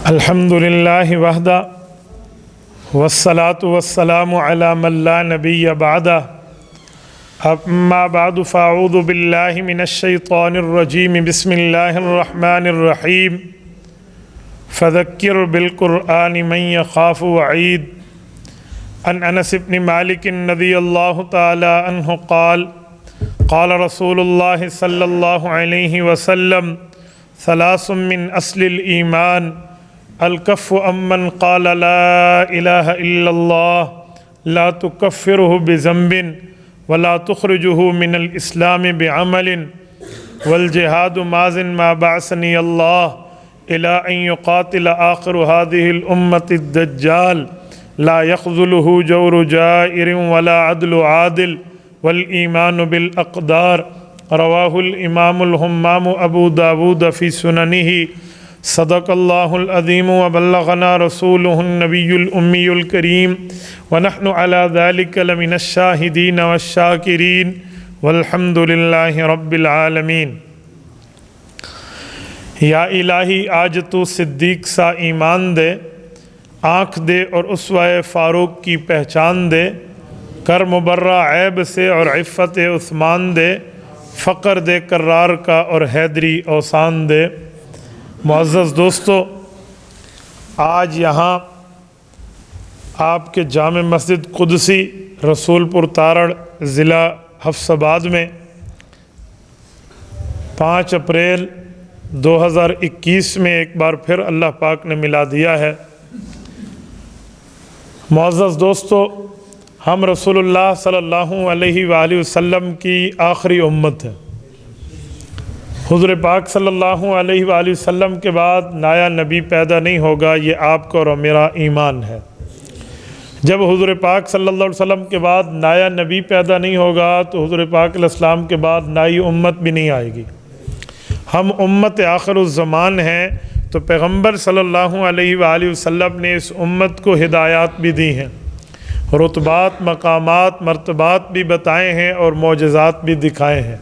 الحمد للہ وحدہ والصلاة والسلام علی من لا نبی بعدہ اما بعد فاعوذ باللہ من الشیطان الرجیم بسم اللہ الرحمن الرحیم فذکر بالقرآن من یخاف وعید عن انس بن مالک رضی اللہ تعالی عنہ قال قال رسول اللہ صلی اللہ علیہ وسلم ثلاث من اصل الایمان الکف امن قال لا الہ الا اللہ لا تکفرہ بذنب ولا تخرجہ من الاسلام بعمل والجہاد ماض ما بعثنی اللہ الى ان يقاتل آخر هذه الامة الدجال لا يخذلہ جور جائر ولا عدل عادل والایمان بالاقدار رواہ الامام الہمام ابو داود فی سننہ صدق اللہ العظیم وبلغنا رسولہ النبی الأمی الکریم ونحن على ذلك لمن الشاہدین والشاکرین والحمد للہ رب العالمین۔ یا الہی آج تو صدیق سا ایمان دے، آنکھ دے اور اسوہ فاروق کی پہچان دے، کر مبرہ عیب سے اور عفت عثمان دے، فقر دے کرار کا اور حیدری اوسان دے۔ معزز دوستو، آج یہاں آپ کے جامع مسجد قدسی رسول پور تارڑ ضلع حفص آباد میں 5 اپریل 2021 میں ایک بار پھر اللہ پاک نے ملا دیا ہے۔ معزز دوستو، ہم رسول اللہ صلی اللہ علیہ وآلہ وسلم کی آخری امت ہے۔ حضور پاک صلی اللہ علیہ وآلہ وسلم کے بعد نیا نبی پیدا نہیں ہوگا، یہ آپ کا اور میرا ایمان ہے۔ جب حضور پاک صلی اللہ علیہ وسلم کے بعد نیا نبی پیدا نہیں ہوگا تو حضور پاک علیہ السلام کے بعد نئی امت بھی نہیں آئے گی۔ ہم امت آخر الزمان ہیں، تو پیغمبر صلی اللہ علیہ وآلہ وسلم نے اس امت کو ہدایات بھی دی ہیں، رتبات، مقامات، مرتبات بھی بتائے ہیں اور معجزات بھی دکھائے ہیں۔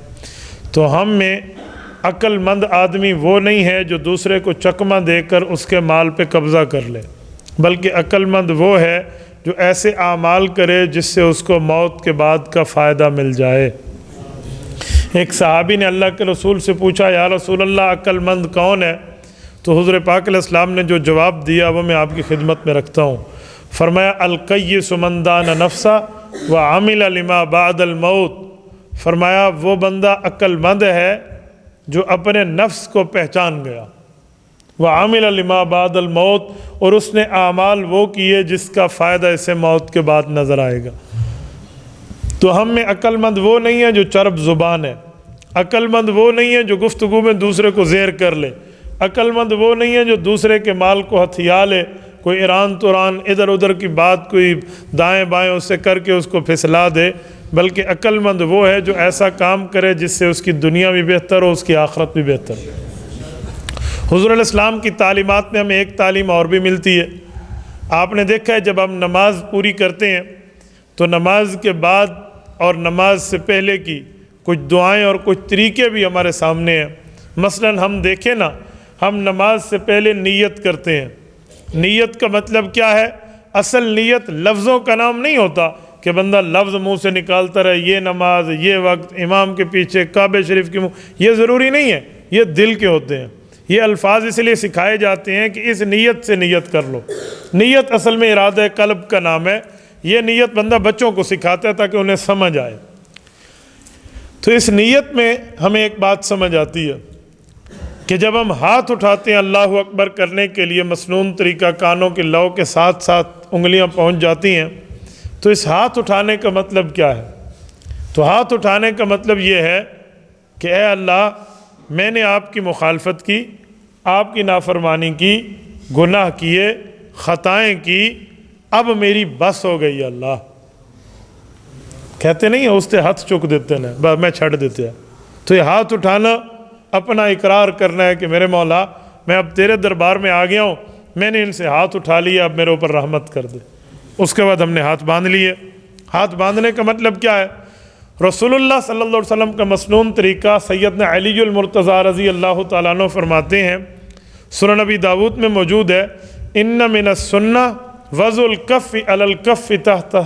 تو ہم میں عقل مند آدمی وہ نہیں ہے جو دوسرے کو چکمہ دے کر اس کے مال پہ قبضہ کر لے، بلکہ عقل مند وہ ہے جو ایسے اعمال کرے جس سے اس کو موت کے بعد کا فائدہ مل جائے۔ ایک صحابی نے اللہ کے رسول سے پوچھا، یا رسول اللہ عقل مند کون ہے؟ تو حضور پاک علیہ السلام نے جو جواب دیا وہ میں آپ کی خدمت میں رکھتا ہوں۔ فرمایا، القیس من دان نفسہ وعمل لما بعد الموت۔ فرمایا وہ بندہ عقل مند ہے جو اپنے نفس کو پہچان گیا، وعمل لما بعد الموت، اور اس نے اعمال وہ کیے جس کا فائدہ اسے موت کے بعد نظر آئے گا۔ تو ہم میں عقل مند وہ نہیں ہے جو چرب زبان ہے، عقل مند وہ نہیں ہے جو گفتگو میں دوسرے کو زیر کر لے، عقل مند وہ نہیں ہے جو دوسرے کے مال کو ہتھیا لے، کوئی ایران توران ادھر ادھر کی بات کوئی دائیں بائیں اس سے کر کے اس کو پھسلا دے، بلکہ عقل مند وہ ہے جو ایسا کام کرے جس سے اس کی دنیا بھی بہتر ہو، اس کی آخرت بھی بہتر ہو۔ حضور علیہ السلام کی تعلیمات میں ہمیں ایک تعلیم اور بھی ملتی ہے۔ آپ نے دیکھا ہے جب ہم نماز پوری کرتے ہیں تو نماز کے بعد اور نماز سے پہلے کی کچھ دعائیں اور کچھ طریقے بھی ہمارے سامنے ہیں۔ مثلا ہم دیکھیں نا، ہم نماز سے پہلے نیت کرتے ہیں۔ نیت کا مطلب کیا ہے؟ اصل نیت لفظوں کا نام نہیں ہوتا کہ بندہ لفظ منہ سے نکالتا رہے، یہ نماز، یہ وقت، امام کے پیچھے، کعبہ شریف کے منہ، یہ ضروری نہیں ہے، یہ دل کے ہوتے ہیں۔ یہ الفاظ اس لیے سکھائے جاتے ہیں کہ اس نیت سے نیت کر لو۔ نیت اصل میں ارادہ قلب کا نام ہے۔ یہ نیت بندہ بچوں کو سکھاتا ہے تاکہ انہیں سمجھ آئے۔ تو اس نیت میں ہمیں ایک بات سمجھ آتی ہے کہ جب ہم ہاتھ اٹھاتے ہیں اللہ اکبر کرنے کے لیے، مسنون طریقہ کانوں کے لو کے ساتھ ساتھ انگلیاں پہنچ جاتی ہیں، تو اس ہاتھ اٹھانے کا مطلب کیا ہے؟ تو ہاتھ اٹھانے کا مطلب یہ ہے کہ اے اللہ، میں نے آپ کی مخالفت کی، آپ کی نافرمانی کی، گناہ کیے، خطائیں کی، اب میری بس ہو گئی اللہ۔ کہتے نہیں ہیں اس سے ہاتھ چک دیتے ہیں، بس میں چھڑ دیتے ہیں۔ تو یہ ہاتھ اٹھانا اپنا اقرار کرنا ہے کہ میرے مولا، میں اب تیرے دربار میں آ گیا ہوں، میں نے ان سے ہاتھ اٹھا لیا، اب میرے اوپر رحمت کر دے۔ اس کے بعد ہم نے ہاتھ باندھ لیے۔ ہاتھ باندھنے کا مطلب کیا ہے؟ رسول اللہ صلی اللہ علیہ وسلم کا مسنون طریقہ سیدنا علی المرتضیٰ رضی اللہ تعالیٰ عنہ فرماتے ہیں، سنن نبی داود میں موجود ہے، ان من السنہ وضع الکف علی الکف تحت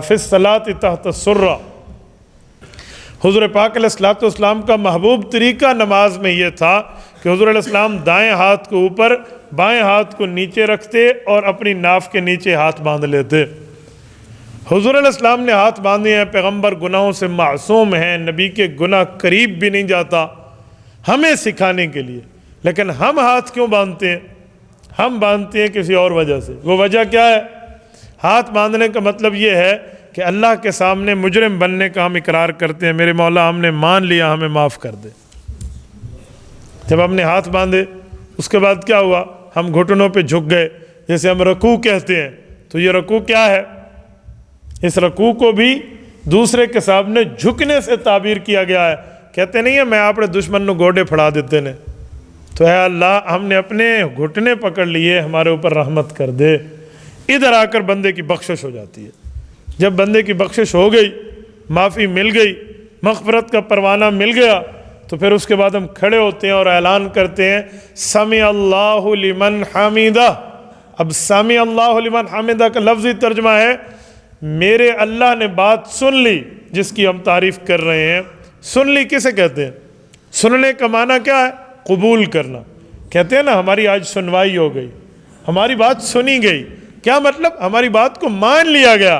فی الصلاۃ تحت السرہ۔ حضور پاک علیہ الصلوۃ والسلام کا محبوب طریقہ نماز میں یہ تھا کہ حضور علیہ السلام دائیں ہاتھ کو اوپر، بائیں ہاتھ کو نیچے رکھتے اور اپنی ناف کے نیچے ہاتھ باندھ لیتے۔ حضور علیہ السلام نے ہاتھ باندھے ہیں، پیغمبر گناہوں سے معصوم ہیں، نبی کے گناہ قریب بھی نہیں جاتا، ہمیں سکھانے کے لیے۔ لیکن ہم ہاتھ کیوں باندھتے ہیں؟ ہم باندھتے ہیں کسی اور وجہ سے۔ وہ وجہ کیا ہے؟ ہاتھ باندھنے کا مطلب یہ ہے کہ اللہ کے سامنے مجرم بننے کا ہم اقرار کرتے ہیں، میرے مولا ہم نے مان لیا، ہمیں معاف کر دے۔ جب ہم نے ہاتھ باندھے اس کے بعد کیا ہوا؟ ہم گھٹنوں پہ جھک گئے، جیسے ہم رکوع کہتے ہیں۔ تو یہ رکوع کیا ہے؟ اس رکوع کو بھی دوسرے کے سامنے جھکنے سے تعبیر کیا گیا ہے۔ کہتے نہیں ہیں میں اپنے دشمن نو گوڑے پھڑا دیتے نے، تو اے اللہ ہم نے اپنے گھٹنے پکڑ لیے، ہمارے اوپر رحمت کر دے۔ ادھر آ کر بندے کی بخشش ہو جاتی ہے۔ جب بندے کی بخشش ہو گئی، معافی مل گئی، مغفرت کا پروانہ مل گیا، تو پھر اس کے بعد ہم کھڑے ہوتے ہیں اور اعلان کرتے ہیں سمع اللہ لمن حمیدہ۔ اب سمع اللہ لمن حمیدہ کا لفظی ترجمہ ہے میرے اللہ نے بات سن لی جس کی ہم تعریف کر رہے ہیں۔ سن لی کسے کہتے ہیں؟ سننے کا معنی کیا ہے؟ قبول کرنا۔ کہتے ہیں نا ہماری آج سنوائی ہو گئی، ہماری بات سنی گئی۔ کیا مطلب؟ ہماری بات کو مان لیا گیا۔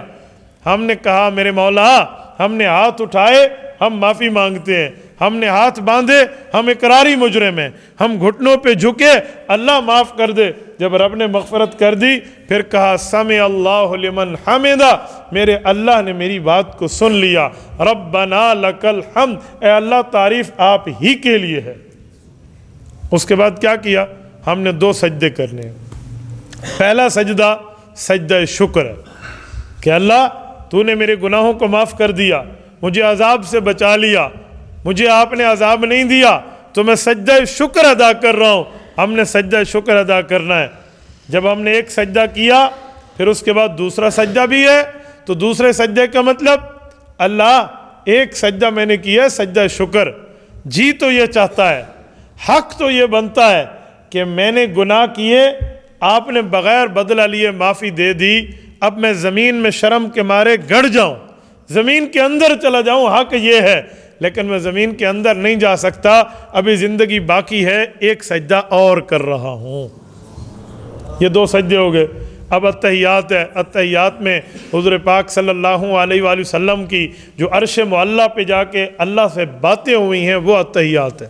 ہم نے کہا میرے مولا، ہم نے ہاتھ اٹھائے، ہم معافی مانگتے ہیں، ہم نے ہاتھ باندھے، ہم اقراری مجرم ہیں، ہم گھٹنوں پہ جھکے، اللہ معاف کر دے۔ جب رب نے مغفرت کر دی پھر کہا سمع اللہ لمن حمدہ، میرے اللہ نے میری بات کو سن لیا۔ ربنا لک الحمد، اے اللہ تعریف آپ ہی کے لیے ہے۔ اس کے بعد کیا کیا؟ ہم نے 2 سجدے کرنے ہیں۔ پہلا سجدہ سجدہ شکر ہے کہ اللہ تو نے میرے گناہوں کو معاف کر دیا، مجھے عذاب سے بچا لیا، مجھے آپ نے عذاب نہیں دیا، تو میں سجدہ شکر ادا کر رہا ہوں۔ ہم نے سجدہ شکر ادا کرنا ہے۔ جب ہم نے ایک سجدہ کیا پھر اس کے بعد دوسرا سجدہ بھی ہے، تو دوسرے سجدے کا مطلب اللہ ایک سجدہ میں نے کیا ہے سجدہ شکر، جی تو یہ چاہتا ہے، حق تو یہ بنتا ہے کہ میں نے گناہ کیے، آپ نے بغیر بدلہ لیے معافی دے دی، اب میں زمین میں شرم کے مارے گڑ جاؤں، زمین کے اندر چلا جاؤں، حق یہ ہے، لیکن میں زمین کے اندر نہیں جا سکتا، ابھی زندگی باقی ہے، ایک سجدہ اور کر رہا ہوں۔ یہ 2 سجدے ہو گئے۔ اب اتحیات ہے۔ اتحیات میں حضور پاک صلی اللہ علیہ وآلہ وسلم کی جو عرش معلیٰ پہ جا کے اللہ سے باتیں ہوئی ہیں وہ اتحیات ہے۔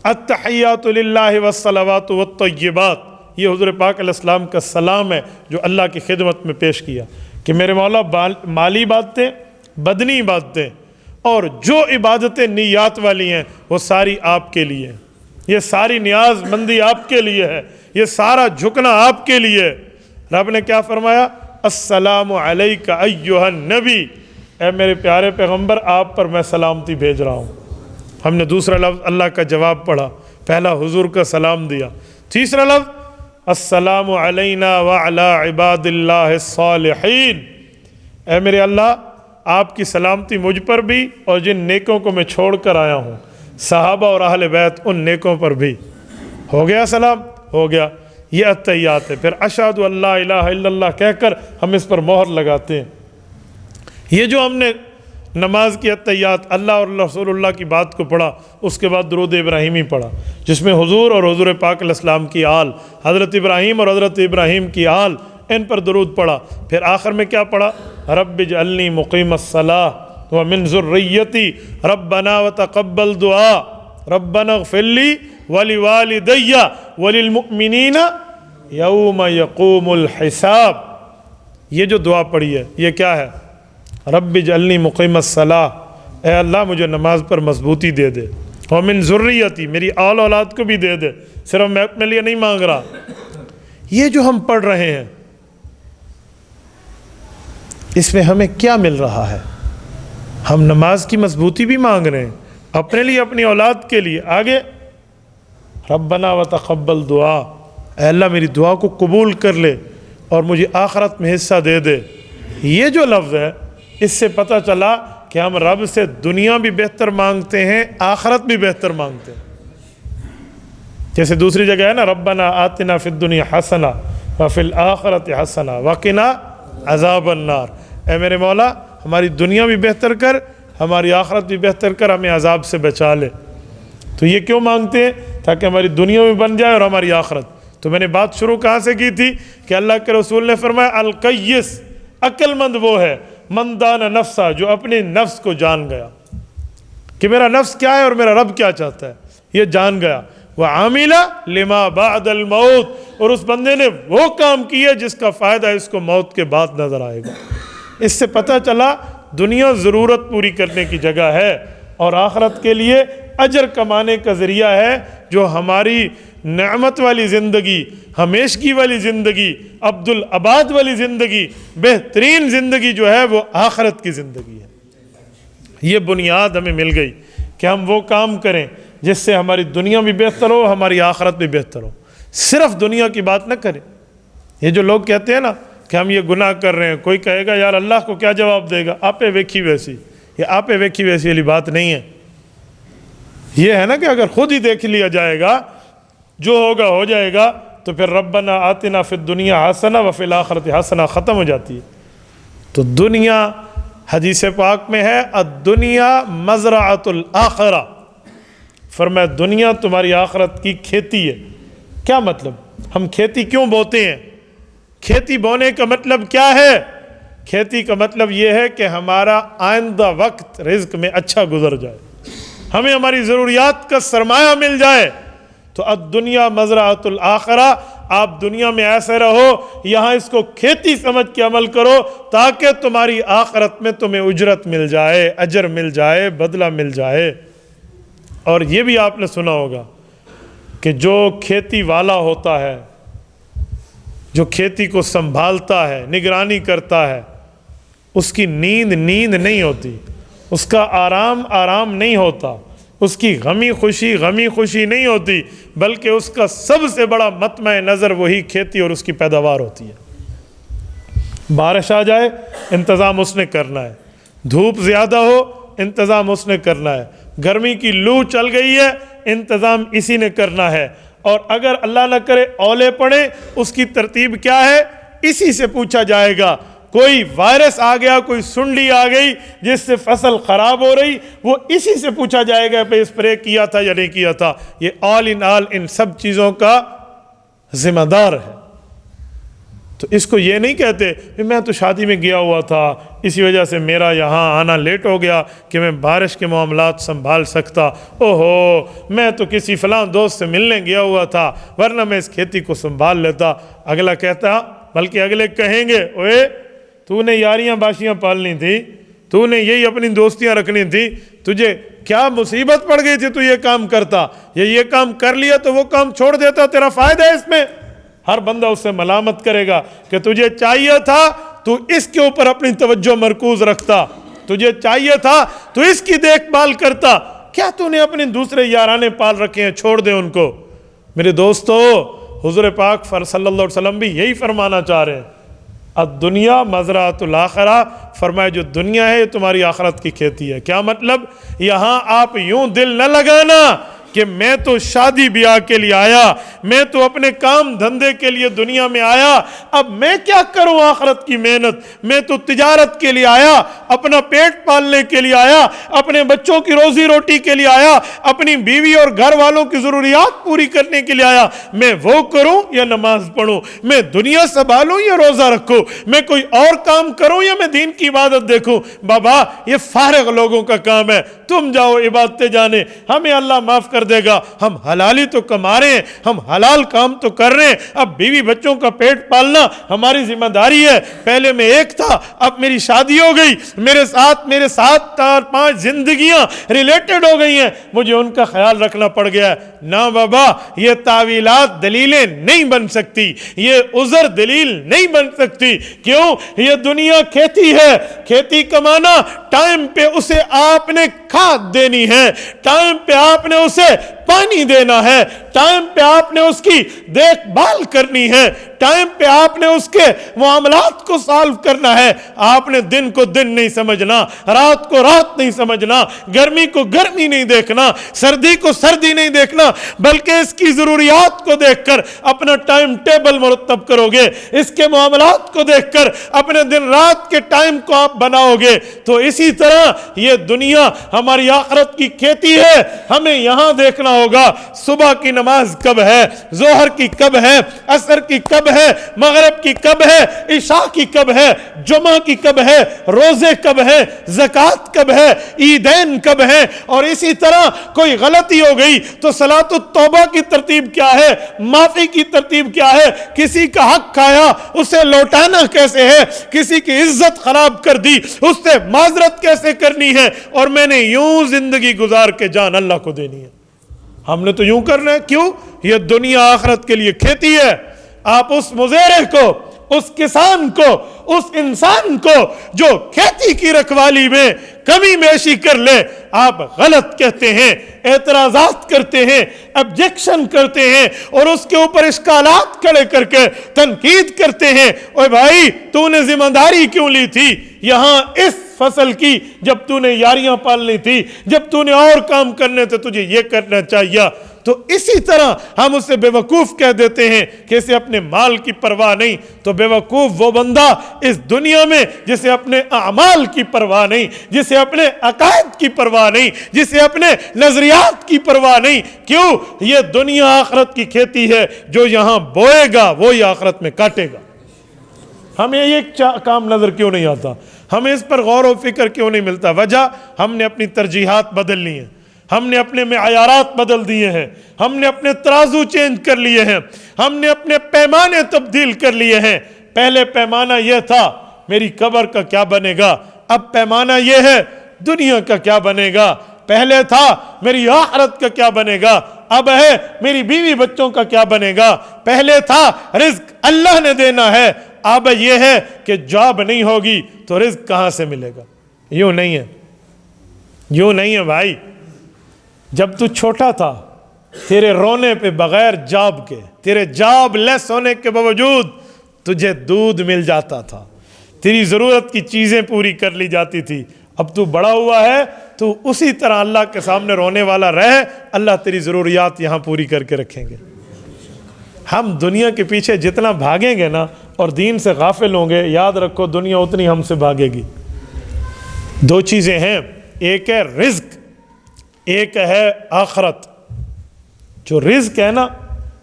التحیات للہ والصلوات والطیبات، یہ حضور پاک علیہ السلام کا سلام ہے جو اللہ کی خدمت میں پیش کیا کہ میرے مولا مالی عبادتیں، بدنی عبادتیں اور جو عبادتیں نیات والی ہیں وہ ساری آپ کے لیے ہیں، یہ ساری نیاز مندی آپ کے لیے ہے، یہ سارا جھکنا آپ کے لیے ہے۔ رب نے کیا فرمایا؟ السلام علیک ایھا النبی، اے میرے پیارے پیغمبر آپ پر میں سلامتی بھیج رہا ہوں۔ ہم نے دوسرا لفظ اللہ کا جواب پڑھا، پہلا حضور کا سلام دیا، تیسرا لفظ السلام علینا وعلی عباد اللہ الصالحین، اے میرے اللہ آپ کی سلامتی مجھ پر بھی اور جن نیکوں کو میں چھوڑ کر آیا ہوں، صحابہ اور اہل بیت ان نیکوں پر بھی۔ ہو گیا سلام؟ ہو گیا۔ یہ اتحیات ہے۔ پھر اشہد ان لا الہ الا اللہ کہہ کر ہم اس پر مہر لگاتے ہیں۔ یہ جو ہم نے نماز کی اتحیات اللہ اور رسول اللہ کی بات کو پڑھا، اس کے بعد درود ابراہیمی پڑھا جس میں حضور اور حضور پاک علیہ السلام کی آل، حضرت ابراہیم اور حضرت ابراہیم کی آل، ان پر درود پڑھا۔ پھر آخر میں کیا پڑھا؟ رب اجعلنی مقیم الصلاۃ ومن ذریتی ربنا وتقبل دعا ربنا اغفر لی ولوالدی وللمؤمنین یوم یقوم الحساب۔ یہ جو دعا پڑھی ہے یہ کیا ہے؟ رب اجعلنی مقیم الصلاۃ، اے اللہ مجھے نماز پر مضبوطی دے دے، ومن ذریتی میری آل اولاد کو بھی دے دے، صرف میں اپنے لیے نہیں مانگ رہا۔ یہ جو ہم پڑھ رہے ہیں اس میں ہمیں کیا مل رہا ہے؟ ہم نماز کی مضبوطی بھی مانگ رہے ہیں اپنے لیے، اپنی اولاد کے لیے۔ آگے ربنا وتقبل دعا، اے اللہ میری دعا کو قبول کر لے اور مجھے آخرت میں حصہ دے دے۔ یہ جو لفظ ہے اس سے پتہ چلا کہ ہم رب سے دنیا بھی بہتر مانگتے ہیں، آخرت بھی بہتر مانگتے ہیں۔ جیسے دوسری جگہ ہے نا ربنا آتنا فی الدنیا حسنہ وفی الآخرۃ حسنہ وقنا عذاب النار، اے میرے مولا ہماری دنیا بھی بہتر کر، ہماری آخرت بھی بہتر کر، ہمیں عذاب سے بچا لے۔ تو یہ کیوں مانگتے ہیں؟ تاکہ ہماری دنیا بھی بن جائے اور ہماری آخرت۔ تو میں نے بات شروع کہاں سے کی تھی کہ اللہ کے رسول نے فرمایا القیس، عقل مند وہ ہے من دان نفسہ، جو اپنے نفس کو جان گیا کہ میرا نفس کیا ہے اور میرا رب کیا چاہتا ہے، یہ جان گیا۔ وعمل لما بعد الموت، اور اس بندے نے وہ کام کیا جس کا فائدہ اس کو موت کے بعد نظر آئے گا۔ اس سے پتہ چلا دنیا ضرورت پوری کرنے کی جگہ ہے اور آخرت کے لیے اجر کمانے کا ذریعہ ہے۔ جو ہماری نعمت والی زندگی، ہمیشگی والی زندگی، عبدالآباد والی زندگی، بہترین زندگی جو ہے وہ آخرت کی زندگی ہے۔ یہ بنیاد ہمیں مل گئی کہ ہم وہ کام کریں جس سے ہماری دنیا بھی بہتر ہو، ہماری آخرت بھی بہتر ہو۔ صرف دنیا کی بات نہ کریں۔ یہ جو لوگ کہتے ہیں نا کہ ہم یہ گناہ کر رہے ہیں، کوئی کہے گا یار اللہ کو کیا جواب دے گا، آپے ویکھی ویسی، یہ آپے ویکھی ویسی والی بات نہیں ہے۔ یہ ہے نا کہ اگر خود ہی دیکھ لیا جائے گا جو ہوگا ہو جائے گا، تو پھر ربنا آتنا فی الدنیا حسنہ وفی الآخرۃ حسنہ ختم ہو جاتی ہے۔ تو دنیا حدیث پاک میں ہے الدنیا مزرعۃ الآخرہ، فرمایا دنیا تمہاری آخرت کی کھیتی ہے۔ کیا مطلب؟ ہم کھیتی کیوں بوتے ہیں؟ کھیتی بونے کا مطلب کیا ہے؟ کھیتی کا مطلب یہ ہے کہ ہمارا آئندہ وقت رزق میں اچھا گزر جائے، ہمیں ہماری ضروریات کا سرمایہ مل جائے۔ تو الدنیا مزرعۃ الآخرہ، آپ دنیا میں ایسے رہو، یہاں اس کو کھیتی سمجھ کے عمل کرو تاکہ تمہاری آخرت میں تمہیں اجرت مل جائے، اجر مل جائے، بدلہ مل جائے۔ اور یہ بھی آپ نے سنا ہوگا کہ جو کھیتی والا ہوتا ہے، جو کھیتی کو سنبھالتا ہے، نگرانی کرتا ہے، اس کی نیند نہیں ہوتی، اس کا آرام نہیں ہوتا، اس کی غمی خوشی نہیں ہوتی، بلکہ اس کا سب سے بڑا مطمع نظر وہی کھیتی اور اس کی پیداوار ہوتی ہے۔ بارش آ جائے انتظام اس نے کرنا ہے، دھوپ زیادہ ہو انتظام اس نے کرنا ہے، گرمی کی لو چل گئی ہے انتظام اسی نے کرنا ہے، اور اگر اللہ نہ کرے اولے پڑے اس کی ترتیب کیا ہے اسی سے پوچھا جائے گا۔ کوئی وائرس آ گیا، کوئی سنڈی آ گئی جس سے فصل خراب ہو رہی، وہ اسی سے پوچھا جائے گا کہ اسپرے کیا تھا یا نہیں کیا تھا۔ یہ آل ان سب چیزوں کا ذمہ دار ہے۔ تو اس کو یہ نہیں کہتے کہ میں تو شادی میں گیا ہوا تھا اسی وجہ سے میرا یہاں آنا لیٹ ہو گیا کہ میں بارش کے معاملات سنبھال سکتا، میں تو کسی فلاں دوست سے ملنے گیا ہوا تھا ورنہ میں اس کھیتی کو سنبھال لیتا۔ اگلا کہتا، بلکہ اگلے کہیں گے اوے تو نے یاریاں باشیاں پالنی تھی، تو نے یہی اپنی دوستیاں رکھنی تھی، تجھے کیا مصیبت پڑ گئی تھی تو یہ کام کرتا، یہ کام کر لیا تو وہ کام چھوڑ دیتا، تیرا فائدہ ہے اس میں۔ ہر بندہ اس سے ملامت کرے گا کہ تجھے چاہیے تھا تو اس کے اوپر اپنی توجہ مرکوز رکھتا، تجھے چاہیے تھا تو اس کی دیکھ بھال کرتا، کیا تو نے اپنے دوسرے یارانے پال رکھے ہیں، چھوڑ دے ان کو۔ میرے دوستو، حضور پاک صلی اللہ علیہ وسلم بھی یہی فرمانا چاہ رہے ہیں، الدنیا مزرعۃ الآخرہ، فرمایا جو دنیا ہے یہ تمہاری آخرت کی کھیتی ہے۔ کیا مطلب؟ یہاں آپ یوں دل نہ لگانا کہ میں تو شادی بیاہ کے لیے آیا، میں تو اپنے کام دھندے کے لیے دنیا میں آیا، اب میں کیا کروں آخرت کی محنت، میں تو تجارت کے لیے آیا، اپنا پیٹ پالنے کے لیے آیا، اپنے بچوں کی روزی روٹی کے لیے آیا، اپنی بیوی اور گھر والوں کی ضروریات پوری کرنے کے لیے آیا، میں وہ کروں یا نماز پڑھوں، میں دنیا سنبھالوں یا روزہ رکھوں، میں کوئی اور کام کروں یا میں دین کی عبادت دیکھوں؟ بابا یہ فارغ لوگوں کا کام ہے، تم جاؤ عبادتیں جانے، ہمیں اللہ معاف کر دے گا۔ ہم حلالی تو کما رہے ہیں، ہم حلال کام تو کر رہے ہیں، اب بیوی بچوں کا پیٹ پالنا ہماری ذمہ داری ہے۔ پہلے میں ایک تھا، اب میری شادی ہو گئی، میرے ساتھ 4-5 زندگیاں ریلیٹڈ ہو گئی ہیں، مجھے ان کا خیال رکھنا پڑ گیا ہے۔ نہ بابا، یہ تعویلات دلیلیں نہیں بن سکتی، یہ عذر دلیل نہیں بن سکتی۔ کیوں؟ یہ دنیا کھیتی ہے، کھیتی کمانا ٹائم پہ اسے آپ نے کھاد دینی ہے، ٹائم پہ آپ نے اسے پانی دینا ہے، ٹائم پہ آپ نے اس کی دیکھ بھال کرنی ہے، ٹائم پہ آپ نے اس کے معاملات کو سالو کرنا ہے۔ آپ نے دن کو دن نہیں سمجھنا، رات کو رات نہیں سمجھنا، گرمی کو گرمی نہیں دیکھنا، سردی کو سردی نہیں دیکھنا، بلکہ اس کی ضروریات کو دیکھ کر اپنا ٹائم ٹیبل مرتب کرو گے، اس کے معاملات کو دیکھ کر اپنے دن رات کے ٹائم کو آپ بناؤ گے۔ تو اسی طرح یہ دنیا ہماری آخرت کی کھیتی ہے، ہمیں یہاں دیکھنا ہوگا صبح کی نماز کب ہے، ظہر کی کب ہے، عصر کی کب ہے، مغرب کی کب ہے، عشاء کی کب ہے، جمعہ کی کب ہے، روزے کب ہے، زکوٰۃ کب ہے، عیدین کب ہے۔ اور اسی طرح کوئی غلطی ہو گئی تو صلاۃ التوبہ کی ترتیب کیا ہے، معافی کی ترتیب کیا ہے، کسی کا حق کھایا اسے لوٹانا کیسے ہے، کسی کی عزت خراب کر دی اس سے معذرت کیسے کرنی ہے، اور میں نے یوں زندگی گزار کے جان اللہ کو دینی ہے۔ ہم نے تو یوں کرنا ہے، کیوں؟ یہ دنیا آخرت کے لیے کھیتی ہے۔ آپ اس مزارع کو، اس کسان کو، اس انسان کو جو کھیتی کی رکھوالی میں کمی بیشی کر لے، آپ غلط کہتے ہیں، اعتراضات کرتے ہیں، ابجیکشن کرتے ہیں، اور اس کے اوپر اشکالات کھڑے کر کے تنقید کرتے ہیں۔ اوے بھائی، تو نے ذمہ داری کیوں لی تھی یہاں اس فصل کی، جب تو نے یاریاں پالنی تھی، جب تو نے اور کام کرنے تھے، تجھے یہ کرنا چاہیے۔ تو اسی طرح ہم اسے بے وقوف کہہ دیتے ہیں کہ اسے اپنے مال کی پرواہ نہیں۔ تو بے وقوف وہ بندہ اس دنیا میں جسے اپنے اعمال کی پرواہ نہیں، جسے اپنے عقائد کی پرواہ نہیں، جسے اپنے نظریات کی پرواہ نہیں۔ کیوں؟ یہ دنیا آخرت کی کھیتی ہے، جو یہاں بوئے گا وہی آخرت میں کاٹے گا۔ ہمیں یہ کام نظر کیوں نہیں آتا؟ ہمیں اس پر غور و فکر کیوں نہیں ملتا؟ وجہ ہم نے اپنی ترجیحات بدل لی ہیں، ہم نے اپنے معیارات بدل دیے ہیں، ہم نے اپنے ترازو چینج کر لیے ہیں، ہم نے اپنے پیمانے تبدیل کر لیے ہیں۔ پہلے پیمانہ یہ تھا میری قبر کا کیا بنے گا، اب پیمانہ یہ ہے دنیا کا کیا بنے گا۔ پہلے تھا میری آخرت کا کیا بنے گا، اب ہے میری بیوی بچوں کا کیا بنے گا۔ پہلے تھا رزق اللہ نے دینا ہے، اب یہ ہے کہ جاب نہیں ہوگی تو رزق کہاں سے ملے گا۔ یوں نہیں ہے، یوں نہیں ہے بھائی۔ جب تو چھوٹا تھا، تیرے رونے پہ بغیر جاب کے، تیرے جاب لیس ہونے کے باوجود تجھے دودھ مل جاتا تھا، تیری ضرورت کی چیزیں پوری کر لی جاتی تھی۔ اب تو بڑا ہوا ہے تو اسی طرح اللہ کے سامنے رونے والا رہے، اللہ تیری ضروریات یہاں پوری کر کے رکھیں گے۔ ہم دنیا کے پیچھے جتنا بھاگیں گے نا اور دین سے غافل ہوں گے، یاد رکھو دنیا اتنی ہم سے بھاگے گی۔ دو چیزیں ہیں، ایک ہے رزق، ایک ہے آخرت۔ جو رزق ہے نا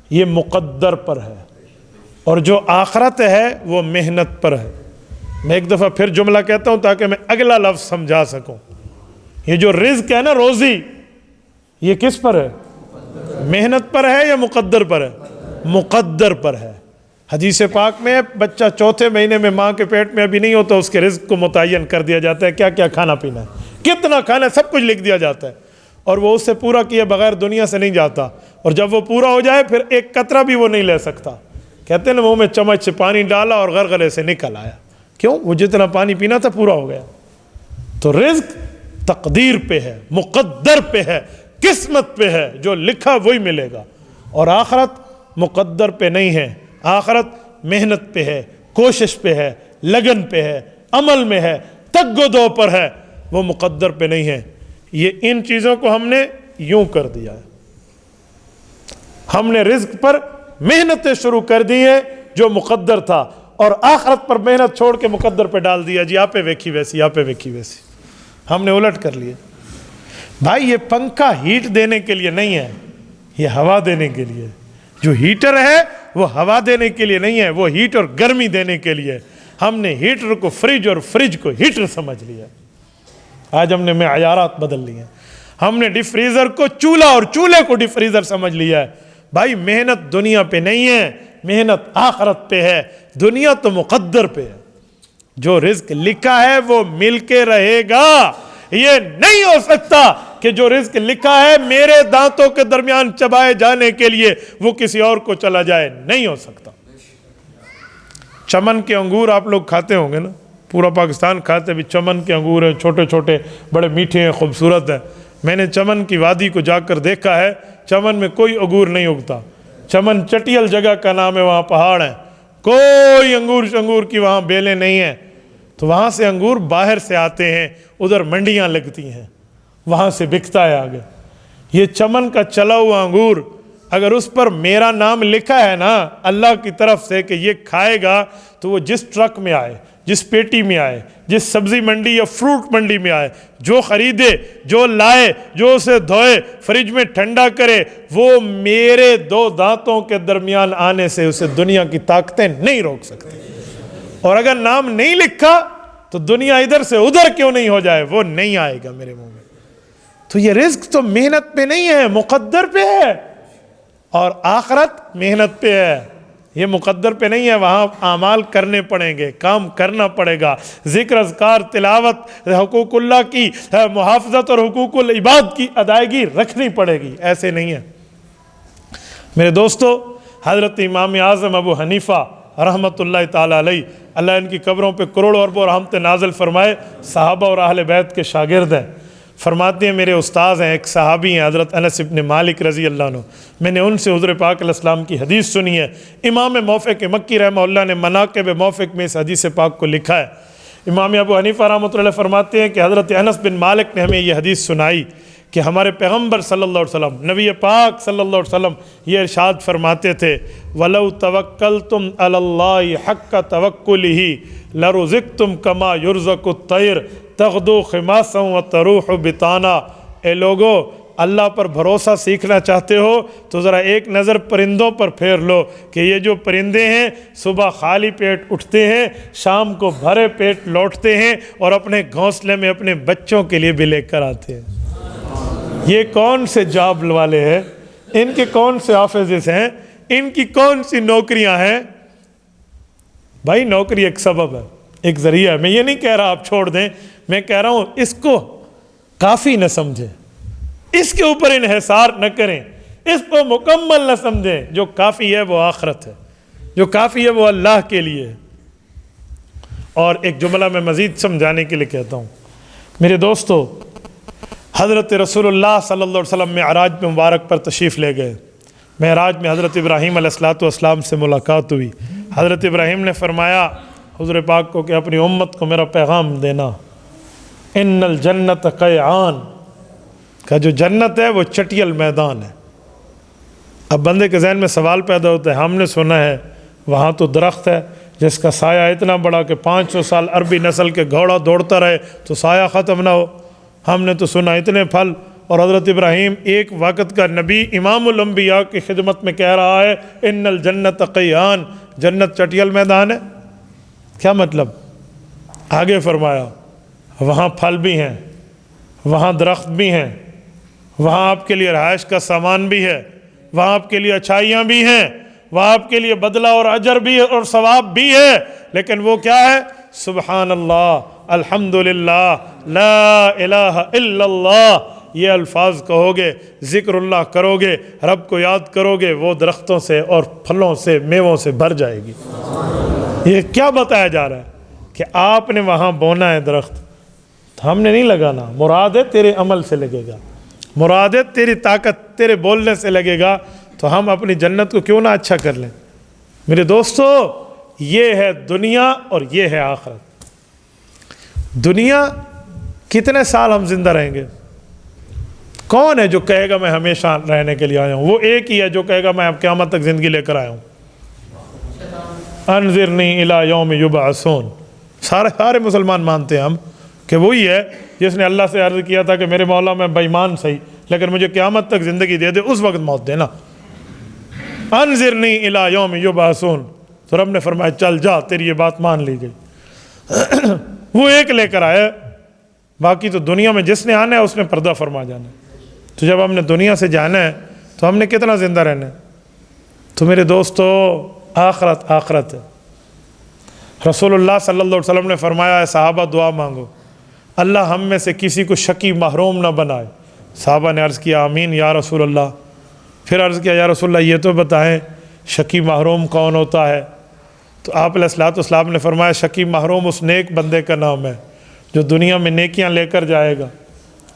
یہ مقدر پر ہے، اور جو آخرت ہے وہ محنت پر ہے۔ میں ایک دفعہ پھر جملہ کہتا ہوں تاکہ میں اگلا لفظ سمجھا سکوں۔ یہ جو رزق ہے نا، روزی، یہ کس پر ہے؟ محنت پر ہے یا مقدر پر ہے؟ مقدر پر ہے۔ حدیث پاک میں بچہ چوتھے مہینے میں ماں کے پیٹ میں ابھی نہیں ہوتا، اس کے رزق کو متعین کر دیا جاتا ہے، کیا کیا کھانا پینا ہے، کتنا کھانا ہے، سب کچھ لکھ دیا جاتا ہے، اور وہ اس سے پورا کیے بغیر دنیا سے نہیں جاتا۔ اور جب وہ پورا ہو جائے پھر ایک قطرہ بھی وہ نہیں لے سکتا۔ کہتے ہیں نا، منہ میں چمچ سے پانی ڈالا اور غرغرے سے نکل آیا۔ کیوں؟ وہ جتنا پانی پینا تھا پورا ہو گیا۔ تو رزق تقدیر پہ ہے، مقدر پہ ہے، قسمت پہ ہے، جو لکھا وہی ملے گا۔ اور آخرت مقدر پہ نہیں ہے، آخرت محنت پہ ہے، کوشش پہ ہے، لگن پہ ہے، عمل میں ہے، تگ و دو پر ہے، وہ مقدر پہ نہیں ہے۔ یہ ان چیزوں کو ہم نے یوں کر دیا ہے، ہم نے رزق پر محنتیں شروع کر دی ہیں جو مقدر تھا، اور آخرت پر محنت چھوڑ کے مقدر پہ ڈال دیا، جی آپ پہ ویکھی ویسی، آپ پہ ویکھی ویسی، ہم نے الٹ کر لیے۔ بھائی یہ پنکھا ہیٹ دینے کے لیے نہیں ہے، یہ ہوا دینے کے لیے۔ جو ہیٹر ہے وہ ہوا دینے کے لیے نہیں ہے، وہ ہیٹ اور گرمی دینے کے لیے۔ ہم نے ہیٹر کو فریج اور فریج کو ہیٹر سمجھ لیا۔ آج ہم نے معیارات بدل لیے ہیں۔ ہم نے ڈی فریزر کو چولہا اور چولہے کو ڈی فریزر سمجھ لیا ہے۔ بھائی محنت دنیا پہ نہیں ہے، محنت آخرت پہ ہے۔ دنیا تو مقدر پہ ہے، جو رزق لکھا ہے وہ مل کے رہے گا۔ یہ نہیں ہو سکتا کہ جو رزق لکھا ہے میرے دانتوں کے درمیان چبائے جانے کے لیے وہ کسی اور کو چلا جائے، نہیں ہو سکتا۔ چمن کے انگور آپ لوگ کھاتے ہوں گے نا، پورا پاکستان کھاتے بھی چمن کے انگور ہیں، چھوٹے چھوٹے، بڑے میٹھے ہیں، خوبصورت ہیں۔ میں نے چمن کی وادی کو جا کر دیکھا ہے، چمن میں کوئی انگور نہیں اگتا، چمن چٹیل جگہ کا نام ہے، وہاں پہاڑ ہیں، کوئی انگور کی وہاں بیلیں نہیں ہیں، تو وہاں سے انگور باہر سے آتے ہیں، ادھر منڈیاں لگتی ہیں، وہاں سے بکتا ہے آگے۔ یہ چمن کا چلا ہوا انگور اگر اس پر میرا نام لکھا ہے نا اللہ کی طرف سے کہ یہ کھائے گا، تو وہ جس ٹرک میں آئے، جس پیٹی میں آئے، جس سبزی منڈی یا فروٹ منڈی میں آئے، جو خریدے، جو لائے، جو اسے دھوئے، فریج میں ٹھنڈا کرے، وہ میرے 2 دانتوں کے درمیان آنے سے اسے دنیا کی طاقتیں نہیں روک سکتی۔ اور اگر نام نہیں لکھا تو دنیا ادھر سے ادھر کیوں نہیں ہو جائے، وہ نہیں آئے گا میرے منہ میں۔ تو یہ رزق تو محنت پہ نہیں ہے، مقدر پہ ہے، اور آخرت محنت پہ ہے، یہ مقدر پہ نہیں ہے، وہاں اعمال کرنے پڑیں گے، کام کرنا پڑے گا، ذکر اذکار تلاوت حقوق اللہ کی محافظت اور حقوق العباد کی ادائیگی رکھنی پڑے گی، ایسے نہیں ہے۔ میرے دوستو، حضرت امام اعظم ابو حنیفہ رحمۃ اللہ تعالیٰ علیہ، اللہ ان کی قبروں پہ کروڑوں اربوں رحمتیں نازل فرمائے، صحابہ اور اہل بیت کے شاگرد ہیں، فرماتے ہیں میرے استاذ ہیں، ایک صحابی ہیں حضرت انس ابن مالک رضی اللہ عنہ، میں نے ان سے حضور پاک علیہ السلام کی حدیث سنی ہے۔ امام موفق مکی رحمہ اللہ نے مناقب موفق میں اس حدیث پاک کو لکھا ہے۔ امام ابو حنیفہ رحمۃ اللہ فرماتے ہیں کہ حضرت انس بن مالک نے ہمیں یہ حدیث سنائی کہ ہمارے پیغمبر صلی اللہ علیہ وسلم، نبی پاک صلی اللہ علیہ وسلم یہ ارشاد فرماتے تھے، وَلَوْ تَوَكَّلْتُمْ عَلَى اللَّهِ حَقَّ تَوَكُّلِهِ لَرُزِقْتُمْ كَمَا يُرْزَقُ الطَّيْرُ تَغْدُو خِمَاسًا وَتَرُوحُ بِطَانًا۔ اے لوگو، اللہ پر بھروسہ سیکھنا چاہتے ہو تو ذرا ایک نظر پرندوں پر پھیر لو کہ یہ جو پرندے ہیں صبح خالی پیٹ اٹھتے ہیں، شام کو بھرے پیٹ لوٹتے ہیں اور اپنے گھونسلے میں اپنے بچوں کے لیے بھی لے کر آتے ہیں۔ یہ کون سے جاب والے ہیں، ان کے کون سے آفیسز ہیں، ان کی کون سی نوکریاں ہیں؟ بھائی نوکری ایک سبب ہے، ایک ذریعہ ہے، میں یہ نہیں کہہ رہا آپ چھوڑ دیں، میں کہہ رہا ہوں اس کو کافی نہ سمجھیں، اس کے اوپر انحصار نہ کریں، اس کو مکمل نہ سمجھیں۔ جو کافی ہے وہ آخرت ہے، جو کافی ہے وہ اللہ کے لیے ہے۔ اور ایک جملہ میں مزید سمجھانے کے لیے کہتا ہوں، میرے دوستو، حضرت رسول اللہ صلی اللہ علیہ وسلم معراج میں مبارک پر تشریف لے گئے۔ معراج میں حضرت ابراہیم علیہ السلام سے ملاقات ہوئی۔ حضرت ابراہیم نے فرمایا حضور پاک کو کہ اپنی امت کو میرا پیغام دینا، ان الجنت قیعان، کہ جو جنت ہے وہ چٹیل میدان ہے۔ اب بندے کے ذہن میں سوال پیدا ہوتا ہے، ہم نے سنا ہے وہاں تو درخت ہے جس کا سایہ اتنا بڑا کہ 500 سال عربی نسل کے گھوڑا دوڑتا رہے تو سایہ ختم نہ ہو، ہم نے تو سنا اتنے پھل، اور حضرت ابراہیم ایک وقت کا نبی امام الانبیاء کی خدمت میں کہہ رہا ہے ان الجنت قیعان، جنت چٹیل میدان ہے۔ کیا مطلب؟ آگے فرمایا وہاں پھل بھی ہیں، وہاں درخت بھی ہیں، وہاں آپ کے لیے رہائش کا سامان بھی ہے، وہاں آپ کے لیے اچھائیاں بھی ہیں، وہاں آپ کے لیے بدلہ اور اجر بھی ہے اور ثواب بھی ہے، لیکن وہ کیا ہے؟ سبحان اللہ، الحمدللہ، لا الہ الا اللہ، یہ الفاظ کہو گے، ذکر اللہ کرو گے، رب کو یاد کرو گے، وہ درختوں سے اور پھلوں سے میووں سے بھر جائے گی۔ یہ کیا بتایا جا رہا ہے کہ آپ نے وہاں بونا ہے درخت، ہم نے نہیں لگانا، مراد ہے تیرے عمل سے لگے گا، مراد ہے تیری طاقت تیرے بولنے سے لگے گا، تو ہم اپنی جنت کو کیوں نہ اچھا کر لیں؟ میرے دوستو، یہ ہے دنیا اور یہ ہے آخرت۔ دنیا کتنے سال ہم زندہ رہیں گے؟ کون ہے جو کہے گا میں ہمیشہ رہنے کے لیے آیا ہوں؟ وہ ایک ہی ہے جو کہے گا میں اب قیامت تک زندگی لے کر آیا ہوں۔ انذرنی الی یوم یبعثون، سارے مسلمان مانتے ہیں ہم کہ وہی ہے جس نے اللہ سے عرض کیا تھا کہ میرے مولا میں بے ایمان صحیح لیکن مجھے قیامت تک زندگی دے دے، اس وقت موت دینا۔ انذرنی الی یوم یبعثون، تو رب نے فرمایا چل جا، تیری یہ بات مان لی گئی۔ وہ ایک لے کر آئے، باقی تو دنیا میں جس نے آنا ہے اس نے پردہ فرما جانا ہے۔ تو جب ہم نے دنیا سے جانا ہے تو ہم نے کتنا زندہ رہنا ہے؟ تو میرے دوستو، آخرت آخرت ہے۔ رسول اللہ صلی اللہ علیہ وسلم نے فرمایا ہے صحابہ دعا مانگو، اللہ ہم میں سے کسی کو شقی محروم نہ بنائے۔ صحابہ نے عرض کیا آمین یا رسول اللہ۔ پھر عرض کیا یا رسول اللہ یہ تو بتائیں شقی محروم کون ہوتا ہے؟ تو آپ علیہ السلام نے فرمایا شقی محروم اس نیک بندے کا نام ہے جو دنیا میں نیکیاں لے کر جائے گا،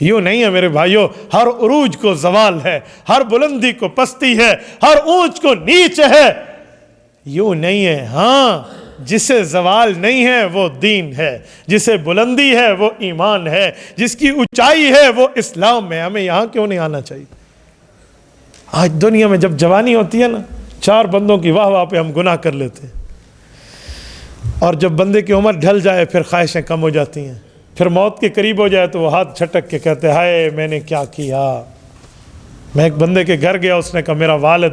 یوں نہیں ہے میرے بھائیوں، ہر عروج کو زوال ہے، ہر بلندی کو پستی ہے، ہر اونچ کو نیچ ہے، یوں نہیں ہے۔ ہاں، جسے زوال نہیں ہے وہ دین ہے، جسے بلندی ہے وہ ایمان ہے، جس کی اونچائی ہے وہ اسلام ہے۔ ہمیں یہاں کیوں نہیں آنا چاہیے؟ آج دنیا میں جب جوانی ہوتی ہے نا، 4 بندوں کی واہ واہ پہ ہم گناہ کر لیتے ہیں، اور جب بندے کی عمر ڈھل جائے پھر خواہشیں کم ہو جاتی ہیں، پھر موت کے قریب ہو جائے تو وہ ہاتھ چھٹک کے کہتے ہیں ہائے میں نے کیا کیا۔ میں ایک بندے کے گھر گیا، اس نے کہا میرا والد